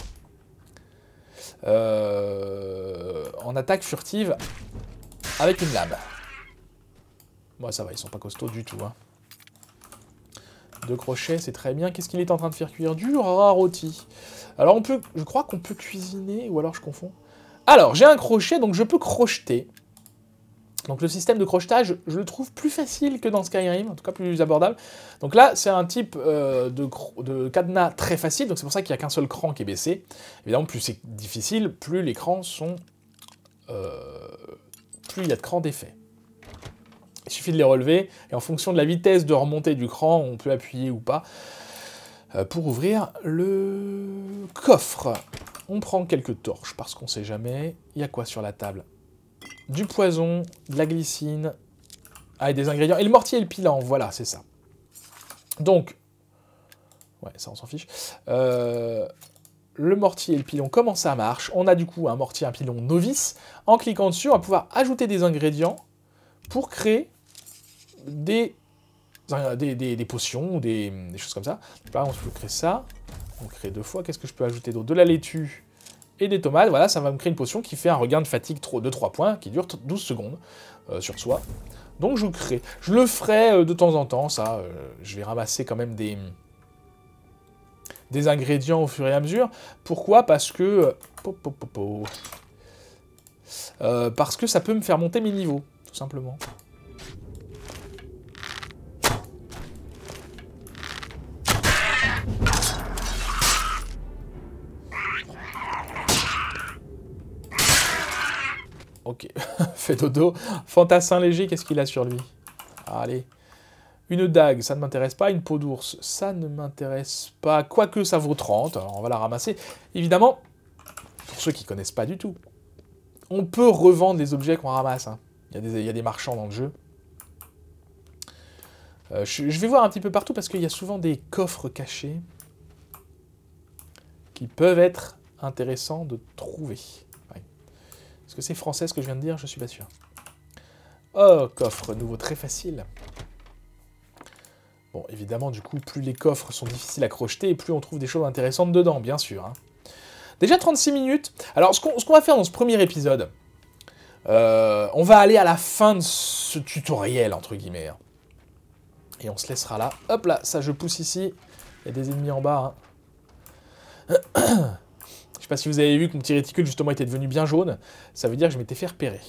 en attaque furtive avec une lame. Bon, ça va, ils sont pas costauds du tout. Hein. 2 crochets, c'est très bien. Qu'est-ce qu'il est en train de faire cuire? Du rat rôti. Alors on peut, je crois qu'on peut cuisiner, ou alors je confonds. Alors, j'ai un crochet, donc je peux crocheter. Donc le système de crochetage, je le trouve plus facile que dans Skyrim, en tout cas plus abordable. Donc là, c'est un type de cadenas très facile, donc c'est pour ça qu'il n'y a qu'un seul cran qui est baissé. Évidemment, plus c'est difficile, plus les crans sont... plus il y a de crans d'effet. Il suffit de les relever, et en fonction de la vitesse de remontée du cran, on peut appuyer ou pas, pour ouvrir le coffre. On prend quelques torches, parce qu'on sait jamais. Il y a quoi sur la table? Du poison, de la glycine, et des ingrédients. Et le mortier et le pilon, voilà, c'est ça. Donc, ouais, ça on s'en fiche. Le mortier et le pilon, comment ça marche? On a du coup un mortier et un pilon novice. En cliquant dessus, on va pouvoir ajouter des ingrédients pour créer des potions ou des choses comme ça. Là, on peut créer ça. On crée 2 fois. Qu'est-ce que je peux ajouter d'autre? De la laitue et des tomates. Voilà, ça va me créer une potion qui fait un regain de fatigue de 3 points, qui dure 12 secondes sur soi. Donc je crée. Je le ferai de temps en temps, ça. Je vais ramasser quand même des ingrédients au fur et à mesure. Pourquoi? Parce que... parce que ça peut me faire monter mes niveaux. tout simplement. Ok, fait dodo. Fantassin léger, qu'est-ce qu'il a sur lui? Allez. Une dague, ça ne m'intéresse pas. Une peau d'ours, ça ne m'intéresse pas. Quoique ça vaut 30, alors on va la ramasser. Évidemment, pour ceux qui ne connaissent pas du tout, on peut revendre les objets qu'on ramasse. Hein. Il y a des marchands dans le jeu. Je vais voir un petit peu partout parce qu'il y a souvent des coffres cachés qui peuvent être intéressants de trouver. Ouais. Est-ce que c'est français ce que je viens de dire? Je suis pas sûr. Oh, coffre nouveau, très facile. Bon, évidemment, du coup, plus les coffres sont difficiles à crocheter, et plus on trouve des choses intéressantes dedans, bien sûr. Hein. Déjà 36 minutes. Alors, ce qu'on va faire dans ce premier épisode, on va aller à la fin de ce tutoriel, entre guillemets. Hein. Et on se laissera là. Hop là, ça, je pousse ici. Il y a des ennemis en bas. Hein. Je sais pas si vous avez vu que mon petit réticule, justement, était devenu bien jaune. Ça veut dire que je m'étais fait repérer.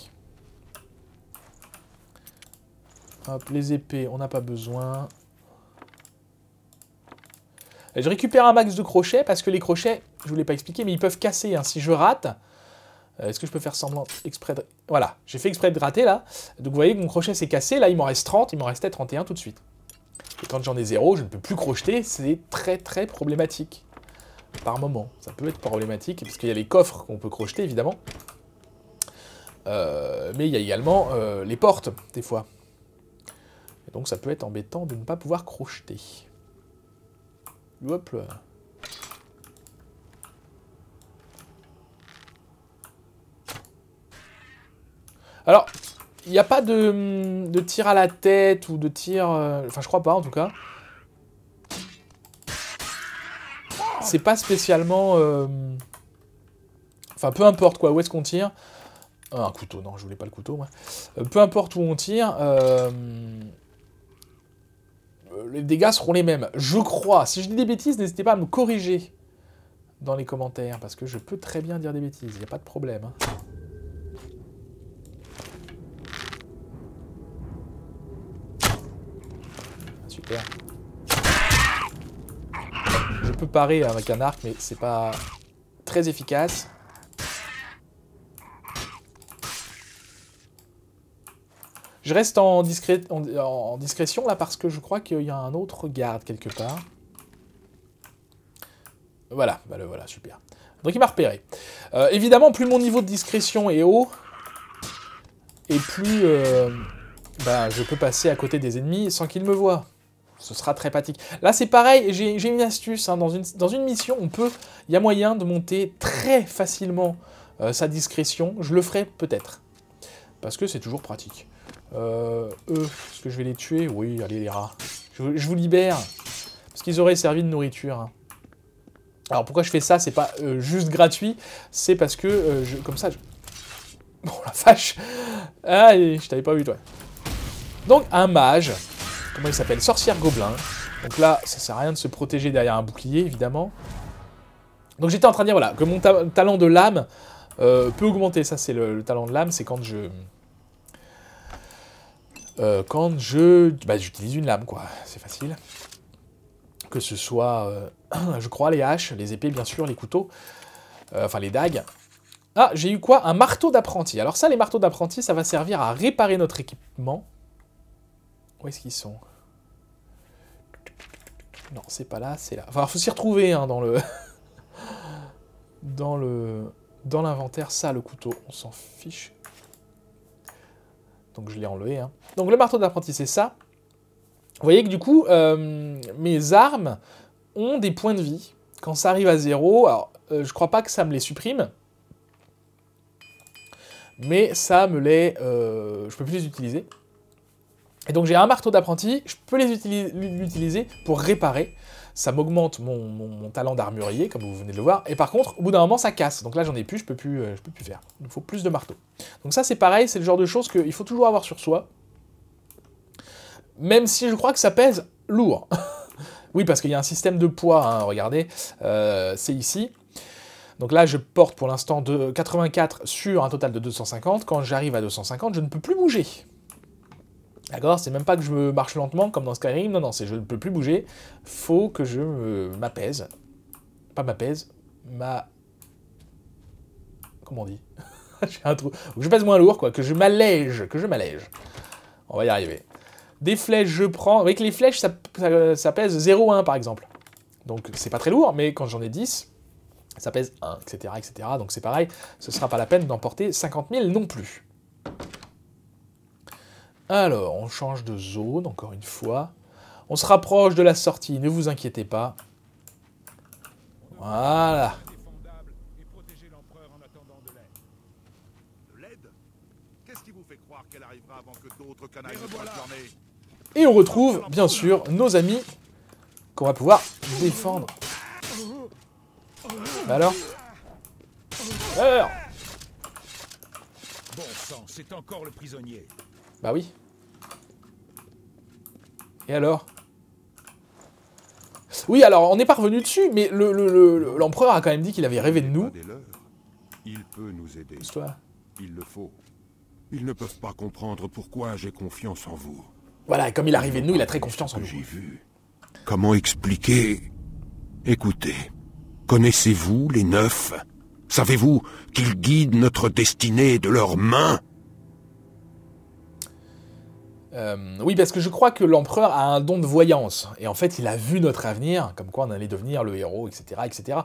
Hop, les épées, on n'a pas besoin. Je récupère un max de crochets, parce que les crochets, je ne vous l'ai pas expliqué, mais ils peuvent casser. Hein. Si je rate, est-ce que je peux faire semblant exprès de... Voilà, j'ai fait exprès de rater, là. Donc vous voyez que mon crochet s'est cassé, là il m'en reste 30, il m'en restait 31 tout de suite. Et quand j'en ai 0, je ne peux plus crocheter, c'est très très problématique. Par moment, ça peut être problématique, parce qu'il y a les coffres qu'on peut crocheter, évidemment. Mais il y a également les portes, des fois. Et donc ça peut être embêtant de ne pas pouvoir crocheter. Hop là. Alors, il n'y a pas de tir à la tête ou de tir... Enfin, je crois pas, en tout cas. C'est pas spécialement... Enfin, peu importe, quoi. Où est-ce qu'on tire? Un couteau, non, je voulais pas le couteau, moi. Peu importe où on tire... les dégâts seront les mêmes. Je crois. Si je dis des bêtises, n'hésitez pas à me corriger dans les commentaires, parce que je peux très bien dire des bêtises, il n'y a pas de problème. Hein. Super. Je peux parer avec un arc, mais c'est pas très efficace. Je reste en discrétion, là, parce que je crois qu'il y a un autre garde, quelque part. Voilà, bah le voilà, super. Donc il m'a repéré. Évidemment, plus mon niveau de discrétion est haut, et plus je peux passer à côté des ennemis sans qu'ils me voient. Ce sera très pratique. Là, c'est pareil, j'ai une astuce. Hein, dans une mission, il y a moyen de monter très facilement sa discrétion. Je le ferai peut-être, parce que c'est toujours pratique. Est-ce que je vais les tuer? Oui, allez les rats. Je vous libère, parce qu'ils auraient servi de nourriture. Hein. Alors pourquoi je fais ça? C'est pas juste gratuit, c'est parce que, comme ça... Bon, la vache. Ah, je t'avais pas vu, toi. Donc, un mage, comment il s'appelle? Sorcière gobelin. Donc là, ça sert à rien de se protéger derrière un bouclier, évidemment. Donc j'étais en train de dire, voilà, que mon talent de lame peut augmenter. Ça, c'est le talent de lame, c'est quand j'utilise une lame, quoi. C'est facile. Que ce soit, je crois, les haches, les épées, bien sûr, les couteaux, enfin les dagues. Ah, j'ai eu quoi? Un marteau d'apprenti. Alors ça, les marteaux d'apprenti, ça va servir à réparer notre équipement. Où est-ce qu'ils sont? Non, c'est pas là, c'est là. Enfin, il faut s'y retrouver, hein, dans l'inventaire. Ça, le couteau, on s'en fiche. Donc je l'ai enlevé. Hein. Donc le marteau d'apprenti, c'est ça. Vous voyez que du coup, mes armes ont des points de vie. Quand ça arrive à 0, alors je crois pas que ça me les supprime. Mais ça me les... je peux plus les utiliser. Et donc j'ai un marteau d'apprenti, je peux l'utiliser pour réparer. Ça m'augmente mon talent d'armurier, comme vous venez de le voir. Et par contre, au bout d'un moment, ça casse. Donc là, j'en ai plus, je peux plus faire. Il me faut plus de marteaux. Donc ça, c'est pareil, c'est le genre de choses qu'il faut toujours avoir sur soi. Même si je crois que ça pèse lourd. Oui, parce qu'il y a un système de poids, hein, regardez. C'est ici. Donc là, je porte pour l'instant de 84 sur un total de 250. Quand j'arrive à 250, je ne peux plus bouger. D'accord, c'est même pas que je me marche lentement comme dans Skyrim, non, non, c'est je ne peux plus bouger, faut que je m'apaise. Pas m'apaise, comment on dit? J'ai un trou. Que je pèse moins lourd, quoi, que je m'allège, On va y arriver. Des flèches, je prends... Avec les flèches, ça pèse 0,1 par exemple. Donc c'est pas très lourd, mais quand j'en ai 10, ça pèse 1, etc., etc. Donc c'est pareil, ce sera pas la peine d'emporter 50 000 non plus. Alors, on change de zone, encore une fois. On se rapproche de la sortie, ne vous inquiétez pas. Voilà. Et on retrouve, bien sûr, nos amis qu'on va pouvoir défendre. Alors ? Bon sang, c'est encore le prisonnier. Bah oui. Et alors ? Oui, alors, on n'est pas revenu dessus, mais l'empereur a quand même dit qu'il avait rêvé de nous. Il peut nous aider. Toi. Il le faut. Ils ne peuvent pas comprendre pourquoi j'ai confiance en vous. Voilà, et comme il a rêvé de nous, il a très confiance en nous. J'ai vu. Comment expliquer? Écoutez, connaissez-vous les Neufs? Savez-vous qu'ils guident notre destinée de leurs mains? Oui, parce que je crois que l'empereur a un don de voyance. Et en fait, il a vu notre avenir, comme quoi on allait devenir le héros, etc. etc.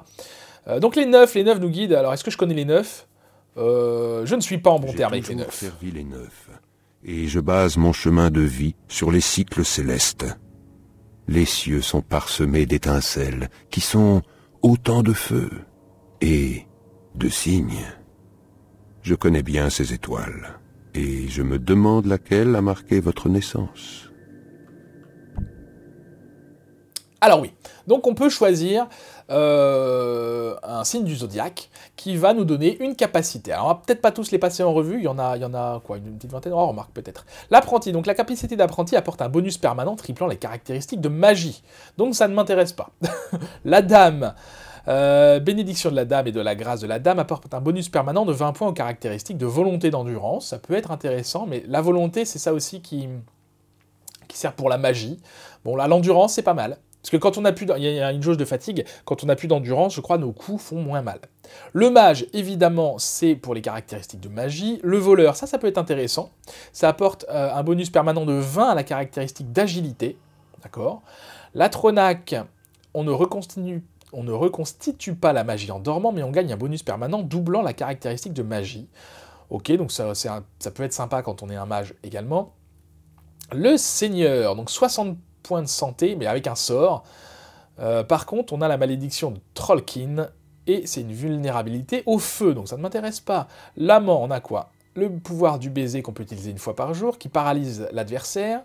Donc les Neufs nous guident. Alors, est-ce que je connais les Neufs? Je ne suis pas en bon terme avec les Neufs. J'ai servi les Neufs. Et je base mon chemin de vie sur les cycles célestes. Les cieux sont parsemés d'étincelles, qui sont autant de feux et de signes. Je connais bien ces étoiles. Et je me demande laquelle a marqué votre naissance. Alors oui, donc on peut choisir un signe du zodiaque qui va nous donner une capacité. Alors on va peut-être pas tous les passer en revue, il y en a quoi, une petite vingtaine, oh, remarque peut-être. L'apprenti, donc la capacité d'apprenti apporte un bonus permanent triplant les caractéristiques de magie. Donc ça ne m'intéresse pas. La dame... bénédiction de la dame et de la grâce de la dame apporte un bonus permanent de 20 points aux caractéristiques de volonté d'endurance. Ça peut être intéressant, mais la volonté, c'est ça aussi qui sert pour la magie. Bon, là, l'endurance, c'est pas mal. Parce que quand on a plus... Il y a une jauge de fatigue. Quand on n'a plus d'endurance, je crois, nos coups font moins mal. Le mage, évidemment, c'est pour les caractéristiques de magie. Le voleur, ça peut être intéressant. Ça apporte un bonus permanent de 20 à la caractéristique d'agilité. D'accord. L'Atronac, on ne reconstitue pas la magie en dormant, mais on gagne un bonus permanent doublant la caractéristique de magie. Ok, donc ça peut être sympa quand on est un mage également. Le seigneur, donc 60 points de santé, mais avec un sort. Par contre, on a la malédiction de Trollkin, et c'est une vulnérabilité au feu, donc ça ne m'intéresse pas. L'amant, on a quoi? Le pouvoir du baiser qu'on peut utiliser une fois par jour, qui paralyse l'adversaire.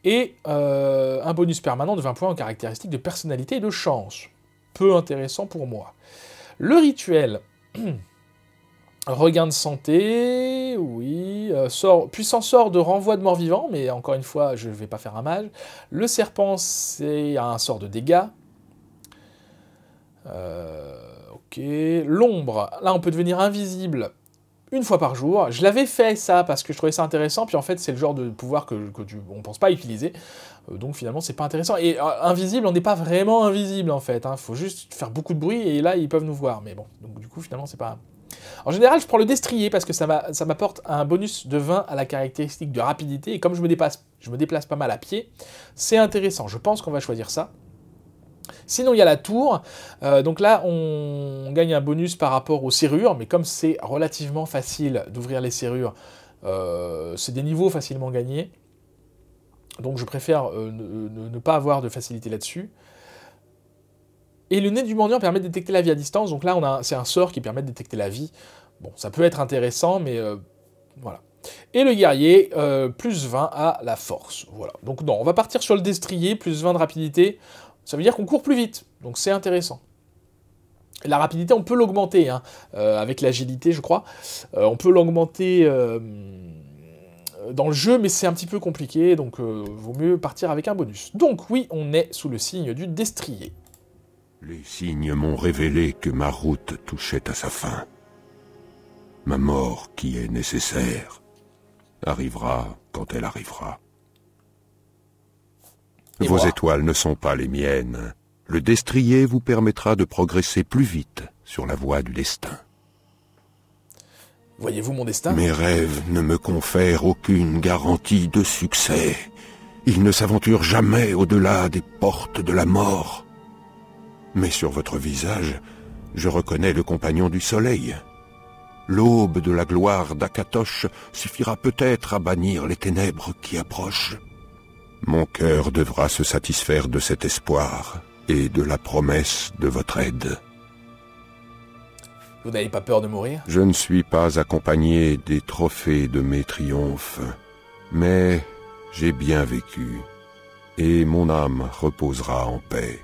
Et un bonus permanent de 20 points en caractéristiques de personnalité et de chance. Peu intéressant pour moi. Le rituel. Regain de santé, oui. Puissant sort de renvoi de mort-vivant, mais encore une fois, je ne vais pas faire un mage. Le serpent, c'est un sort de dégâts. Ok. L'ombre, là on peut devenir invisible une fois par jour. Je l'avais fait ça parce que je trouvais ça intéressant, puis en fait c'est le genre de pouvoir on ne pense pas utiliser, donc finalement c'est pas intéressant. Et invisible, on n'est pas vraiment invisible en fait, hein. Faut juste faire beaucoup de bruit et là ils peuvent nous voir, mais bon, donc du coup finalement c'est pas... En général je prends le destrier parce que ça m'apporte un bonus de 20 à la caractéristique de rapidité, et comme je me déplace pas mal à pied, c'est intéressant, je pense qu'on va choisir ça. Sinon, il y a la tour. Donc là, on gagne un bonus par rapport aux serrures, mais comme c'est relativement facile d'ouvrir les serrures, c'est des niveaux facilement gagnés. Donc je préfère ne pas avoir de facilité là-dessus. Et le nez du mendiant permet de détecter la vie à distance. Donc là, c'est un sort qui permet de détecter la vie. Bon, ça peut être intéressant, mais voilà. Et le guerrier, plus 20 à la force. Voilà. Donc non, on va partir sur le destrier, plus 20 de rapidité. Ça veut dire qu'on court plus vite, donc c'est intéressant. La rapidité, on peut l'augmenter, hein, avec l'agilité, je crois. On peut l'augmenter dans le jeu, mais c'est un petit peu compliqué, donc vaut mieux partir avec un bonus. Donc oui, on est sous le signe du destrier. Les signes m'ont révélé que ma route touchait à sa fin. Ma mort, qui est nécessaire, arrivera quand elle arrivera. Et Vos moi étoiles ne sont pas les miennes. Le destrier vous permettra de progresser plus vite sur la voie du destin. Voyez-vous mon destin? Mes rêves ne me confèrent aucune garantie de succès. Ils ne s'aventurent jamais au-delà des portes de la mort. Mais sur votre visage, je reconnais le compagnon du soleil. L'aube de la gloire d'Akatosh suffira peut-être à bannir les ténèbres qui approchent. Mon cœur devra se satisfaire de cet espoir et de la promesse de votre aide. Vous n'avez pas peur de mourir? Je ne suis pas accompagné des trophées de mes triomphes, mais j'ai bien vécu, et mon âme reposera en paix.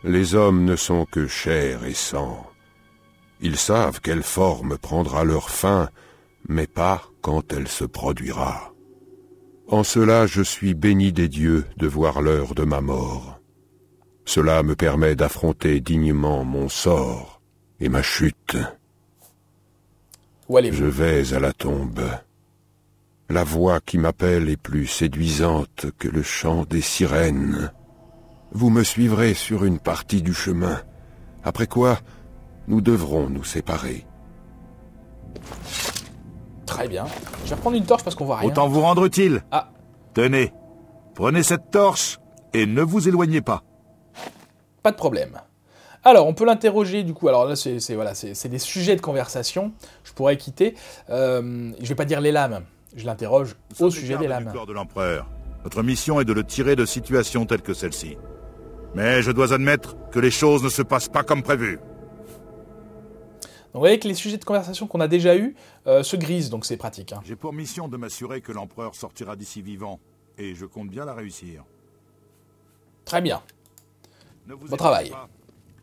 Les hommes ne sont que chair et sang. Ils savent quelle forme prendra leur fin, mais pas quand elle se produira. En cela, je suis béni des dieux de voir l'heure de ma mort. Cela me permet d'affronter dignement mon sort et ma chute. Où allez-vous? Je vais à la tombe. La voix qui m'appelle est plus séduisante que le chant des sirènes. Vous me suivrez sur une partie du chemin, après quoi nous devrons nous séparer. Très bien. Je vais reprendre une torche parce qu'on voit rien. Autant vous rendre utile. Ah, Tenez, prenez cette torche et ne vous éloignez pas. pas de problème. Alors, on peut l'interroger du coup. Alors là, c'est des sujets de conversation. Je pourrais quitter. Je vais pas dire les lames. Je l'interroge au sujet des lames. Du corps de l'empereur. Notre mission est de le tirer de situations telles que celle-ci. Mais je dois admettre que les choses ne se passent pas comme prévu. Donc vous voyez que les sujets de conversation qu'on a déjà eus se grisent, donc c'est pratique. Hein. J'ai pour mission de m'assurer que l'empereur sortira d'ici vivant. Et je compte bien la réussir. Très bien. Ne vous Bon travail. pas.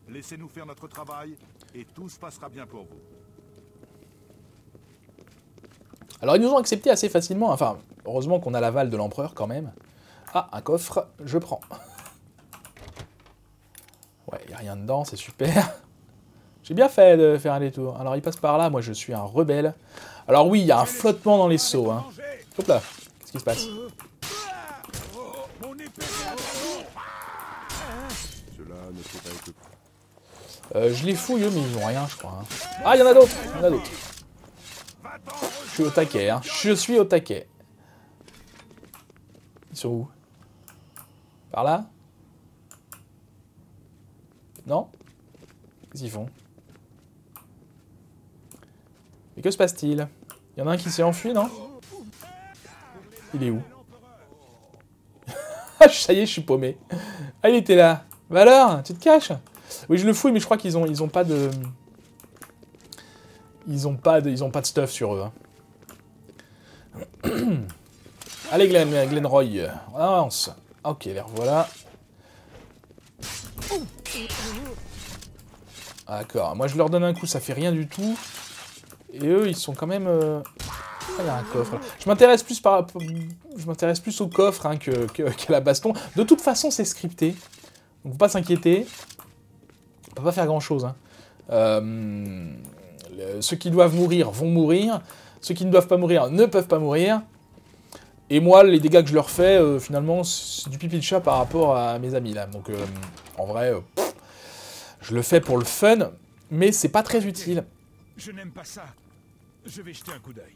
Laissez-nous faire notre travail et tout se passera bien pour vous. Alors ils nous ont accepté assez facilement, enfin, heureusement qu'on a l'aval de l'empereur quand même. Ah, un coffre, je prends. Ouais, il n'y a rien dedans, c'est super. J'ai bien fait de faire un détour. Alors il passe par là, moi je suis un rebelle. Alors oui, il y a un flottement dans les seaux. Hein. Hop là, qu'est-ce qui se passe? Je les fouille eux, mais ils ont rien, je crois. Hein. Ah, il y en a d'autres, il y en a d'autres. Je suis au taquet, hein. Je suis au taquet. Ils sont où? Par là? Non? Qu'est-ce qu'ils font? Mais que se passe-t-il? Il y en a un qui s'est enfui, non? Il est où? Ah, ça y est, je suis paumé. Ah, il était là. Bah alors, tu te caches? Oui, je le fouille, mais je crois qu'ils ont pas de... Ils ont pas de stuff sur eux. Hein. Allez, Glenroy, on avance. Ok, les revoilà. D'accord, moi je leur donne un coup, ça fait rien du tout. Et eux, ils sont quand même... Ah, il y a un coffre. Là. Je m'intéresse plus au coffre hein, qu'à la baston. De toute façon, c'est scripté. Donc, faut pas s'inquiéter. On peut pas faire grand-chose. Hein. Ceux qui doivent mourir vont mourir. Ceux qui ne doivent pas mourir ne peuvent pas mourir. Et moi, les dégâts que je leur fais, finalement, c'est du pipi de chat par rapport à mes amis, là. Donc, en vrai, je le fais pour le fun, mais c'est pas très utile. Je n'aime pas ça. Je vais jeter un coup d'œil.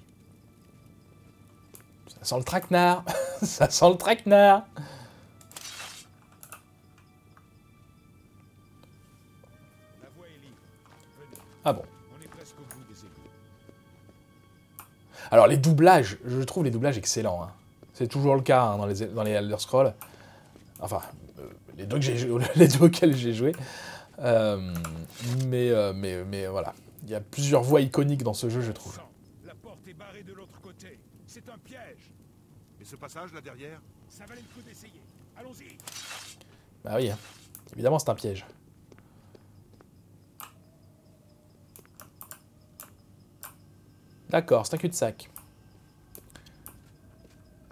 Ça sent le traquenard. Ça sent le traquenard. La voie est libre. Venez, Ah bon. on est presque au bout des égouts. Alors, les doublages, je trouve les doublages excellents. Hein. C'est toujours le cas hein, dans les Elder Scrolls. Enfin, les deux auxquels j'ai joué. Mais voilà. Il y a plusieurs voix iconiques dans ce jeu, je trouve. La porte est barrée de l'autre côté. C'est un piège. Et ce passage là derrière? Ça valait le coup d'essayer. Allons-y. Bah oui, hein. Évidemment, c'est un piège. D'accord, c'est un cul-de-sac.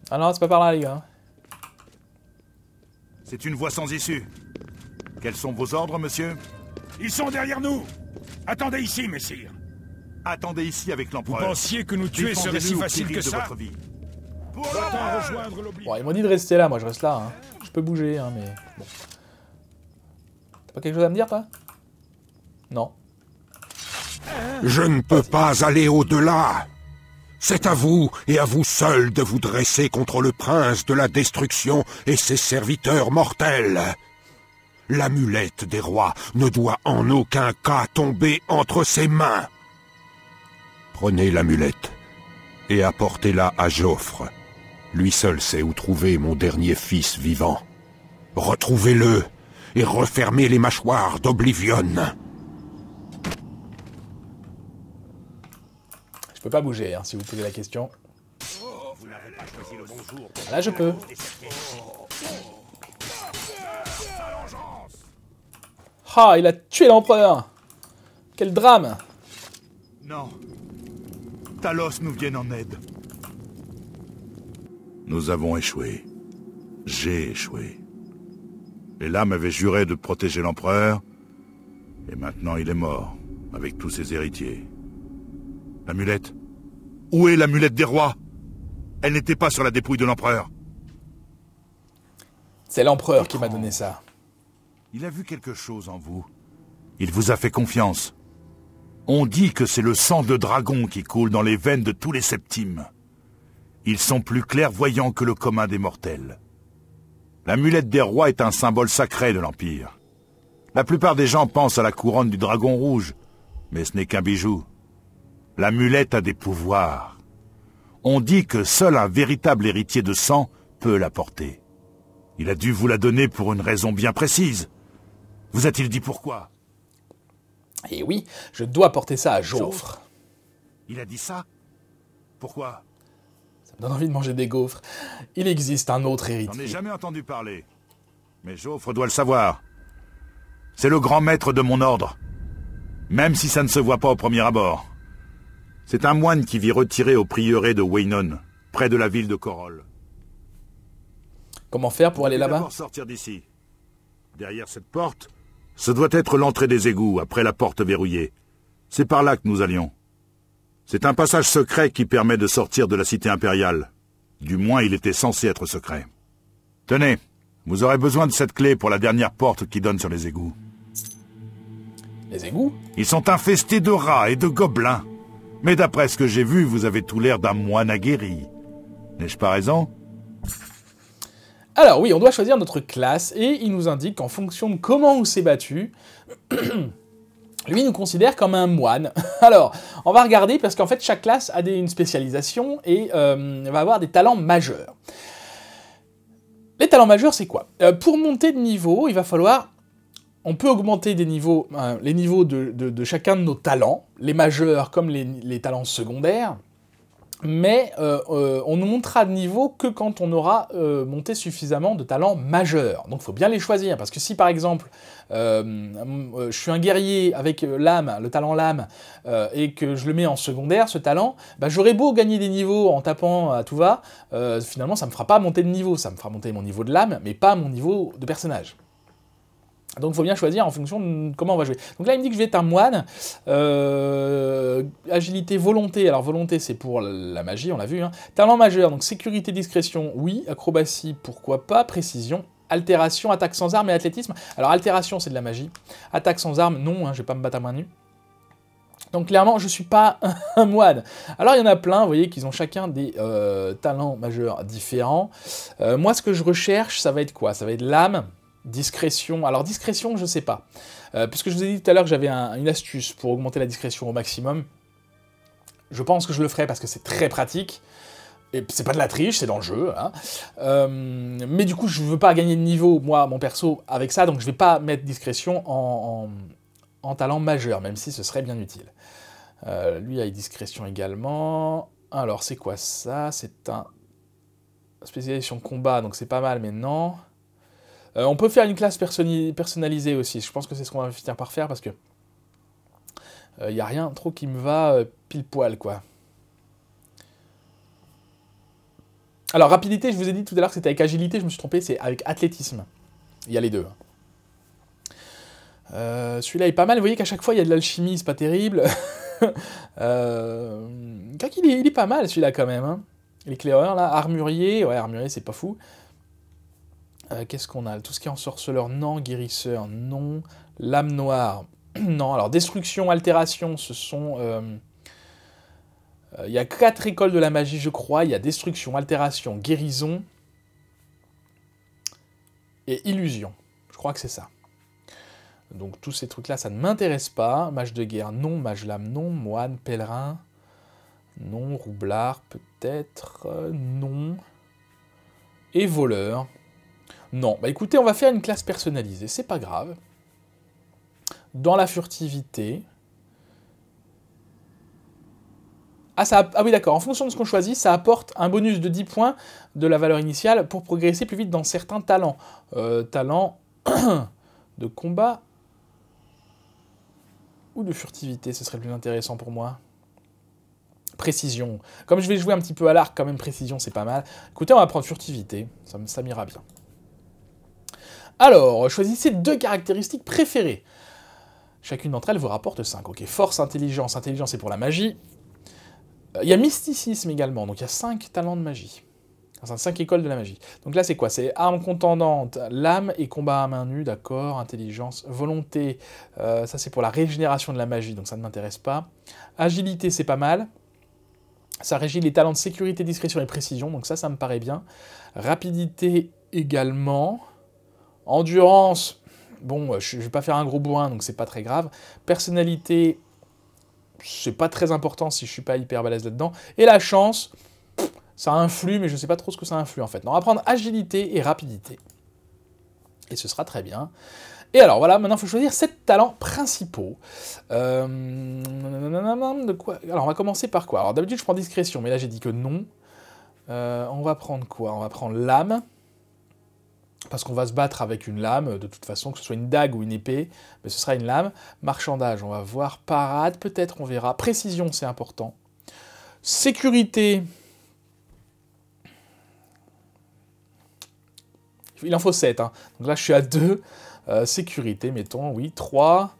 Ah non, c'est pas par là, les gars. C'est une voie sans issue. Quels sont vos ordres, monsieur? Ils sont derrière nous. Attendez ici, messire. Attendez ici avec Vous l'empereur. pensiez que nous tuer serait si Défendez-nous au facile péril que de ça? votre vie. Pour Entends rejoindre l'Oblivion. Bon, ils m'ont dit de rester là, moi je reste là. Hein. Je peux bouger, hein, mais bon. T'as pas quelque chose à me dire, toi? Non. Je ne peux pas aller au-delà. C'est à vous et à vous seul de vous dresser contre le prince de la destruction et ses serviteurs mortels. L'amulette des rois ne doit en aucun cas tomber entre ses mains. Prenez l'amulette et apportez-la à Joffre. Lui seul sait où trouver mon dernier fils vivant. Retrouvez-le et refermez les mâchoires d'Oblivion. Je peux pas bouger, hein, si vous posez la question. Là, je peux. Ah, il a tué l'empereur. Quel drame. Non. Talos nous vienne en aide. Nous avons échoué. J'ai échoué. Les lames avaient juré de protéger l'empereur, et maintenant il est mort, avec tous ses héritiers. L'amulette? Où est l'amulette des rois? Elle n'était pas sur la dépouille de l'empereur. C'est l'empereur qui m'a donné ça. Il a vu quelque chose en vous. Il vous a fait confiance. On dit que c'est le sang de dragon qui coule dans les veines de tous les septimes. Ils sont plus clairvoyants que le commun des mortels. L'amulette des rois est un symbole sacré de l'Empire. La plupart des gens pensent à la couronne du dragon rouge, mais ce n'est qu'un bijou. L'amulette a des pouvoirs. On dit que seul un véritable héritier de sang peut la porter. Il a dû vous la donner pour une raison bien précise. Vous a-t-il dit pourquoi? Et oui, je dois porter ça à Joffre. Il a dit ça? Pourquoi? Ça me donne envie de manger des gaufres. Il existe un autre J'en ai héritier. jamais entendu parler. Mais Joffre doit le savoir. C'est le grand maître de mon ordre. Même si ça ne se voit pas au premier abord. C'est un moine qui vit retiré au prieuré de Weynon, près de la ville de Corol. Comment faire pour aller là-bas? D'abord sortir d'ici. Derrière cette porte, ce doit être l'entrée des égouts, après la porte verrouillée. C'est par là que nous allions. C'est un passage secret qui permet de sortir de la cité impériale. Du moins, il était censé être secret. Tenez, vous aurez besoin de cette clé pour la dernière porte qui donne sur les égouts. Les égouts? Ils sont infestés de rats et de gobelins. Mais d'après ce que j'ai vu, vous avez tout l'air d'un moine aguerri. N'ai-je pas raison? Alors oui, on doit choisir notre classe, et il nous indique qu'en fonction de comment on s'est battu, lui nous considère comme un moine. Alors, on va regarder, parce qu'en fait, chaque classe a une spécialisation, et va avoir des talents majeurs. Les talents majeurs, c'est quoi? Pour monter de niveau, il va falloir... On peut augmenter des niveaux, les niveaux de chacun de nos talents, les majeurs comme les talents secondaires, mais on ne montera de niveau que quand on aura monté suffisamment de talents majeurs. Donc il faut bien les choisir, parce que si par exemple, je suis un guerrier avec l'âme, le talent lame, et que je le mets en secondaire, ce talent, bah, j'aurais beau gagner des niveaux en tapant à tout va, finalement ça ne me fera pas monter de niveau, ça me fera monter mon niveau de lame, mais pas mon niveau de personnage. Donc il faut bien choisir en fonction de comment on va jouer. Donc là il me dit que je vais être un moine. Agilité, volonté. Alors volonté c'est pour la magie, on l'a vu. Hein. Talent majeur, donc sécurité, discrétion, oui. Acrobatie, pourquoi pas. Précision. Altération, attaque sans arme et athlétisme. Alors altération c'est de la magie. Attaque sans arme, non, hein, je vais pas me battre à main nue. Donc clairement je suis pas un moine. Alors il y en a plein, vous voyez qu'ils ont chacun des talents majeurs différents. Moi ce que je recherche ça va être quoi? Ça va être l'âme. Discrétion, alors discrétion, je sais pas. Puisque je vous ai dit tout à l'heure que j'avais une astuce pour augmenter la discrétion au maximum. Je pense que je le ferai parce que c'est très pratique. Et c'est pas de la triche, c'est dans le jeu. Hein. Mais du coup, je veux pas gagner de niveau, moi, mon perso, avec ça. Donc je vais pas mettre discrétion en talent majeur, même si ce serait bien utile. Lui a discrétion également. Alors c'est quoi ça? C'est un spécialisation combat, donc c'est pas mal, mais non... on peut faire une classe personnalisée aussi, je pense que c'est ce qu'on va finir par faire, parce que il n'y a rien trop qui me va pile poil, quoi. Alors, rapidité, je vous ai dit tout à l'heure que c'était avec agilité, je me suis trompé, c'est avec athlétisme. Il y a les deux. Celui-là est pas mal, vous voyez qu'à chaque fois il y a de l'alchimie, c'est pas terrible. Il est pas mal celui-là quand même. Hein. L'éclaireur, là, armurier, ouais, armurier, c'est pas fou. Qu'est-ce qu'on a? Tout ce qui est ensorceleur, non. Guérisseur, non. Lame noire, non. Alors, destruction, altération, ce sont... il y a 4 écoles de la magie, je crois. Il y a destruction, altération, guérison et illusion. Je crois que c'est ça. Donc, tous ces trucs-là, ça ne m'intéresse pas. Mage de guerre, non. Mage lame, non. Moine, pèlerin, non. Roublard, peut-être, non. Et voleur. Non, bah écoutez, on va faire une classe personnalisée, c'est pas grave. Dans la furtivité... Ah oui, d'accord, en fonction de ce qu'on choisit, ça apporte un bonus de 10 points de la valeur initiale pour progresser plus vite dans certains talents. Talent de combat ou de furtivité, ce serait le plus intéressant pour moi. Précision. Comme je vais jouer un petit peu à l'arc, quand même, précision, c'est pas mal. Écoutez, on va prendre furtivité, ça m'ira bien. Alors, choisissez 2 caractéristiques préférées. Chacune d'entre elles vous rapporte 5. Ok, force, intelligence. Intelligence, c'est pour la magie. Il y a mysticisme également, donc il y a 5 talents de magie. Enfin, 5 écoles de la magie. Donc là, c'est quoi? C'est arme contendante, lame et combat à main nue, d'accord. Intelligence, volonté, ça c'est pour la régénération de la magie, donc ça ne m'intéresse pas. Agilité, c'est pas mal. Ça régit les talents de sécurité, discrétion et précision, donc ça me paraît bien. Rapidité également. Endurance, bon, je vais pas faire un gros bourrin, donc c'est pas très grave. Personnalité, c'est pas très important si je suis pas hyper balèze là-dedans. Et la chance, ça influe, mais je sais pas trop ce que ça influe en fait. Non, on va prendre agilité et rapidité. Et ce sera très bien. Et alors voilà, maintenant il faut choisir 7 talents principaux. De quoi? Alors on va commencer par quoi? Alors d'habitude je prends discrétion, mais là j'ai dit que non. On va prendre quoi? On va prendre lame. Parce qu'on va se battre avec une lame, de toute façon, que ce soit une dague ou une épée, mais ce sera une lame. Marchandage, on va voir. Parade, peut-être, on verra. Précision, c'est important. Sécurité. Il en faut 7, hein. Donc là, je suis à 2. Sécurité, mettons, oui. 3.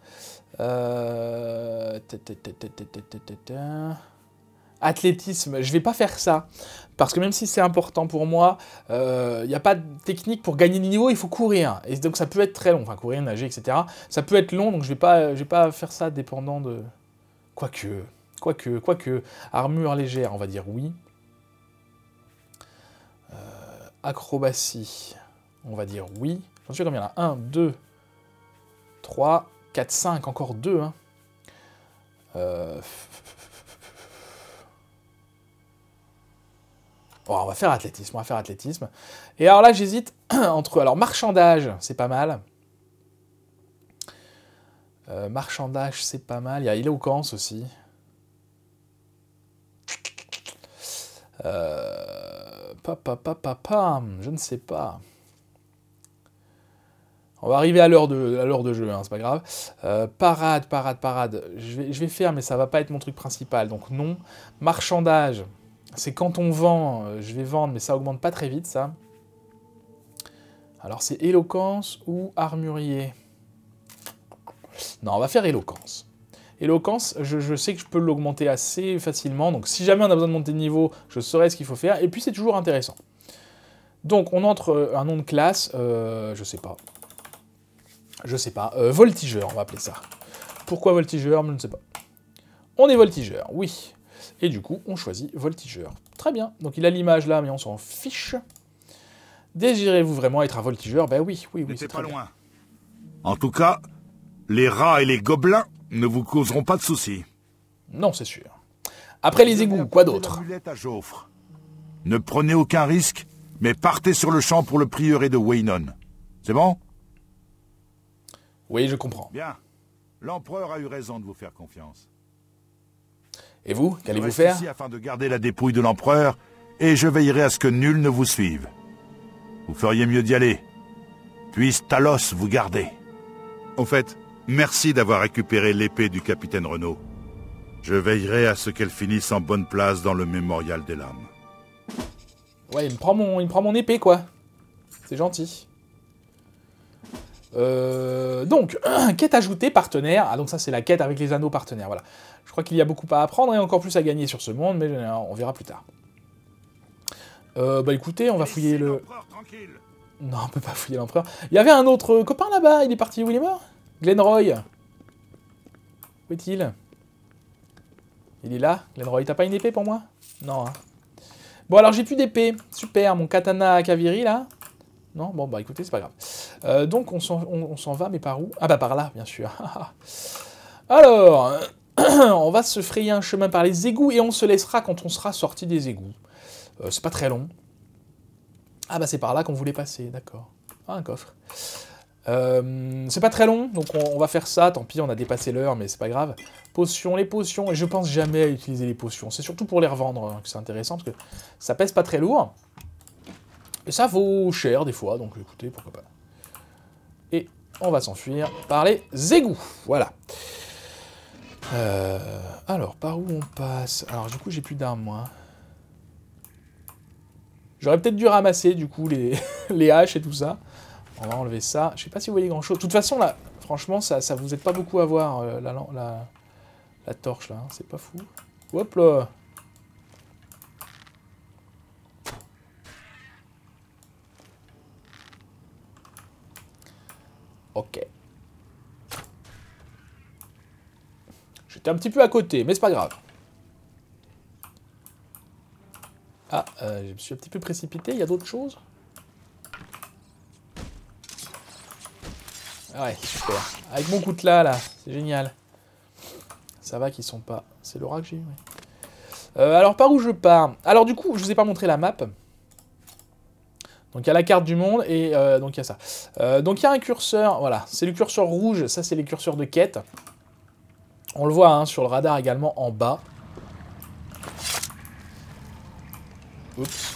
Athlétisme, je vais pas faire ça. Parce que même si c'est important pour moi, il n'y a pas de technique pour gagner des niveaux, il faut courir. Et donc ça peut être très long, enfin courir, nager, etc. Ça peut être long, donc je vais pas faire ça dépendant de... Quoique. Armure légère, on va dire oui. Acrobatie, on va dire oui. J'en suis combien là? 1, 2, 3, 4, 5, encore 2. Hein. Bon, on va faire athlétisme, Et alors là, j'hésite entre... Alors, marchandage, c'est pas mal. Marchandage, c'est pas mal. Il y a éloquence aussi. Je ne sais pas. On va arriver à l'heure de jeu, hein, c'est pas grave. Parade. Je vais faire, mais ça va pas être mon truc principal, donc non. Marchandage. C'est quand on vend, je vais vendre, mais ça augmente pas très vite, ça. Alors, c'est éloquence ou armurier? Non, on va faire éloquence. Éloquence, je sais que je peux l'augmenter assez facilement, donc si jamais on a besoin de monter de niveau, je saurai ce qu'il faut faire, et puis c'est toujours intéressant. Donc, on entre un nom de classe, je sais pas, voltigeur, on va appeler ça. Pourquoi voltigeur? Je ne sais pas. On est voltigeur, oui. Et du coup, on choisit voltigeur. Très bien. Donc il a l'image là, mais on s'en fiche. Désirez-vous vraiment être un voltigeur? Ben oui, c'est pas loin. En tout cas, les rats et les gobelins ne vous causeront pas de soucis. Non, c'est sûr. Après les égouts, quoi d'autre? Ne prenez aucun risque, mais partez sur le champ pour le prieuré de Weynon. C'est bon? Oui, je comprends. Bien. L'empereur a eu raison de vous faire confiance. Et vous, qu'allez-vous faire? Ici afin de garder la dépouille de l'empereur, et je veillerai à ce que nul ne vous suive. Vous feriez mieux d'y aller. Puisse Talos vous garder. Au fait, merci d'avoir récupéré l'épée du capitaine Renaud. Je veillerai à ce qu'elle finisse en bonne place dans le mémorial des lames. Ouais, il me prend mon épée, quoi. C'est gentil. Donc, quête ajoutée, partenaire. Ah, donc ça, c'est la quête avec les anneaux partenaires, voilà. Je crois qu'il y a beaucoup à apprendre et encore plus à gagner sur ce monde, mais on verra plus tard. Bah écoutez, on va fouiller Laissez le... l'empereur tranquille. Non, on peut pas fouiller l'empereur. Il y avait un autre copain là-bas, il est parti où? Il est mort? Glenroy. Où est-il? Il est là, Glenroy. T'as pas une épée pour moi? Non, hein. Bon, alors j'ai plus d'épée. Super, mon katana Kaviri, là. Non? Bon, bah écoutez, c'est pas grave. Donc, on s'en va, mais par où? Ah bah par là, bien sûr. Alors, on va se frayer un chemin par les égouts, et on se laissera quand on sera sorti des égouts. C'est pas très long. Ah bah c'est par là qu'on voulait passer, d'accord. Ah, un coffre. C'est pas très long, donc on va faire ça. Tant pis, on a dépassé l'heure, mais c'est pas grave. Potions, les potions, et je pense jamais à utiliser les potions. C'est surtout pour les revendre hein, que c'est intéressant, parce que ça pèse pas très lourd. Et ça vaut cher des fois, donc écoutez, pourquoi pas. Et on va s'enfuir par les égouts, voilà. Alors, par où on passe? Alors, du coup, j'ai plus d'armes, moi. J'aurais peut-être dû ramasser, du coup, les haches et tout ça. On va enlever ça. Je sais pas si vous voyez grand-chose. De toute façon, là, franchement, ça vous aide pas beaucoup à voir la torche, là. Hein. C'est pas fou. Hop là. Ok. J'étais un petit peu à côté, mais c'est pas grave. Ah, je me suis un petit peu précipité. Il y a d'autres choses? Ah ouais, super. Avec mon coutelas, là, c'est génial. Ça va qu'ils sont pas... C'est l'aura que j'ai eu, oui. Alors, par où je pars? Alors, du coup, je vous ai pas montré la map. Donc, il y a la carte du monde, et donc, il y a ça. Donc, il y a un curseur, voilà. C'est le curseur rouge, ça, c'est les curseurs de quête. On le voit, hein, sur le radar également, en bas. Oups.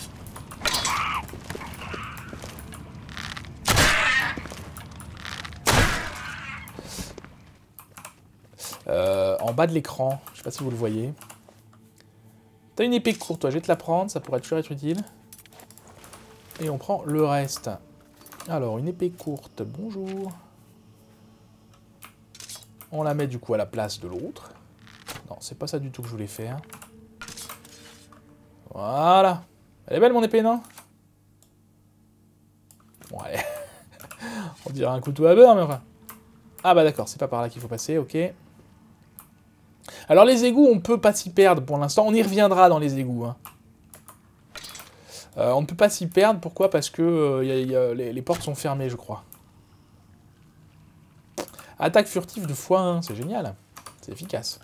En bas de l'écran, je sais pas si vous le voyez. T'as une épée courte, toi, je vais te la prendre, ça pourrait toujours être utile. Et on prend le reste. Alors, une épée courte, bonjour. On la met du coup à la place de l'autre. Non, c'est pas ça du tout que je voulais faire. Voilà. Elle est belle mon épée, non? Bon, allez. On dirait un couteau à beurre, mais enfin... Ah bah d'accord, c'est pas par là qu'il faut passer, ok. Alors les égouts, on peut pas s'y perdre pour l'instant. On y reviendra dans les égouts. Hein. On ne peut pas s'y perdre, pourquoi? Parce que les portes sont fermées, je crois. Attaque furtive de x1, c'est génial. C'est efficace.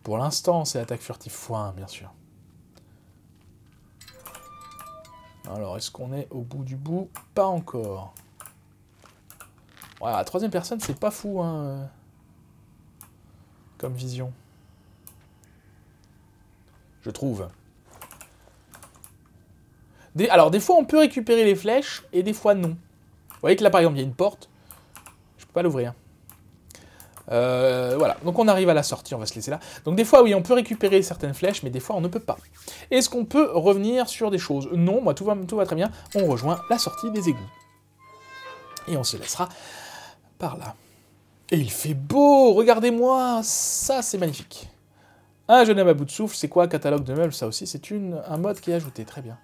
Pour l'instant, c'est attaque furtive x1, bien sûr. Alors, est-ce qu'on est au bout du bout? Pas encore. Ouais, la troisième personne, c'est pas fou, hein, comme vision. Je trouve. Alors, des fois, on peut récupérer les flèches, et des fois, non. Vous voyez que là, par exemple, il y a une porte. Je peux pas l'ouvrir. Voilà, donc on arrive à la sortie, on va se laisser là. Donc des fois, oui, on peut récupérer certaines flèches, mais des fois, on ne peut pas. Est-ce qu'on peut revenir sur des choses? Non, moi, tout va très bien. On rejoint la sortie des égouts. Et on se laissera par là. Et il fait beau, regardez-moi, ça, c'est magnifique. Un jeune homme à bout de souffle, c'est quoi? Catalogue de meubles, ça aussi, c'est un mode qui est ajouté, très bien.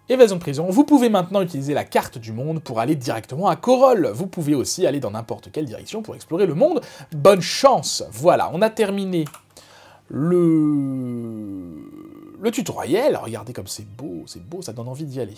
Évasion de prison, vous pouvez maintenant utiliser la carte du monde pour aller directement à Chorol. Vous pouvez aussi aller dans n'importe quelle direction pour explorer le monde. Bonne chance. Voilà, on a terminé le tutoriel. Regardez comme c'est beau, ça donne envie d'y aller.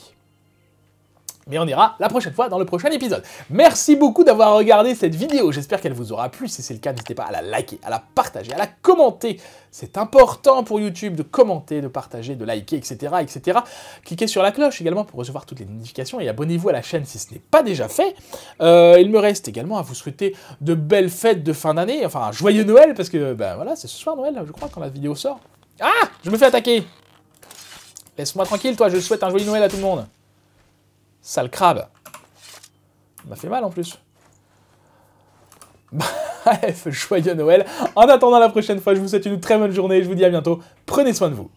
Mais on ira la prochaine fois dans le prochain épisode. Merci beaucoup d'avoir regardé cette vidéo. J'espère qu'elle vous aura plu. Si c'est le cas, n'hésitez pas à la liker, à la partager, à la commenter. C'est important pour YouTube de commenter, de partager, de liker, etc., etc. Cliquez sur la cloche également pour recevoir toutes les notifications et abonnez-vous à la chaîne si ce n'est pas déjà fait. Il me reste également à vous souhaiter de belles fêtes de fin d'année. Enfin, un joyeux Noël parce que, ben voilà, c'est ce soir Noël, je crois, quand la vidéo sort. Ah! Je me fais attaquer! Laisse-moi tranquille, toi, je souhaite un joyeux Noël à tout le monde. Sale crabe. Ça m'a fait mal en plus. Bref, joyeux Noël. En attendant la prochaine fois, je vous souhaite une très bonne journée. Je vous dis à bientôt. Prenez soin de vous.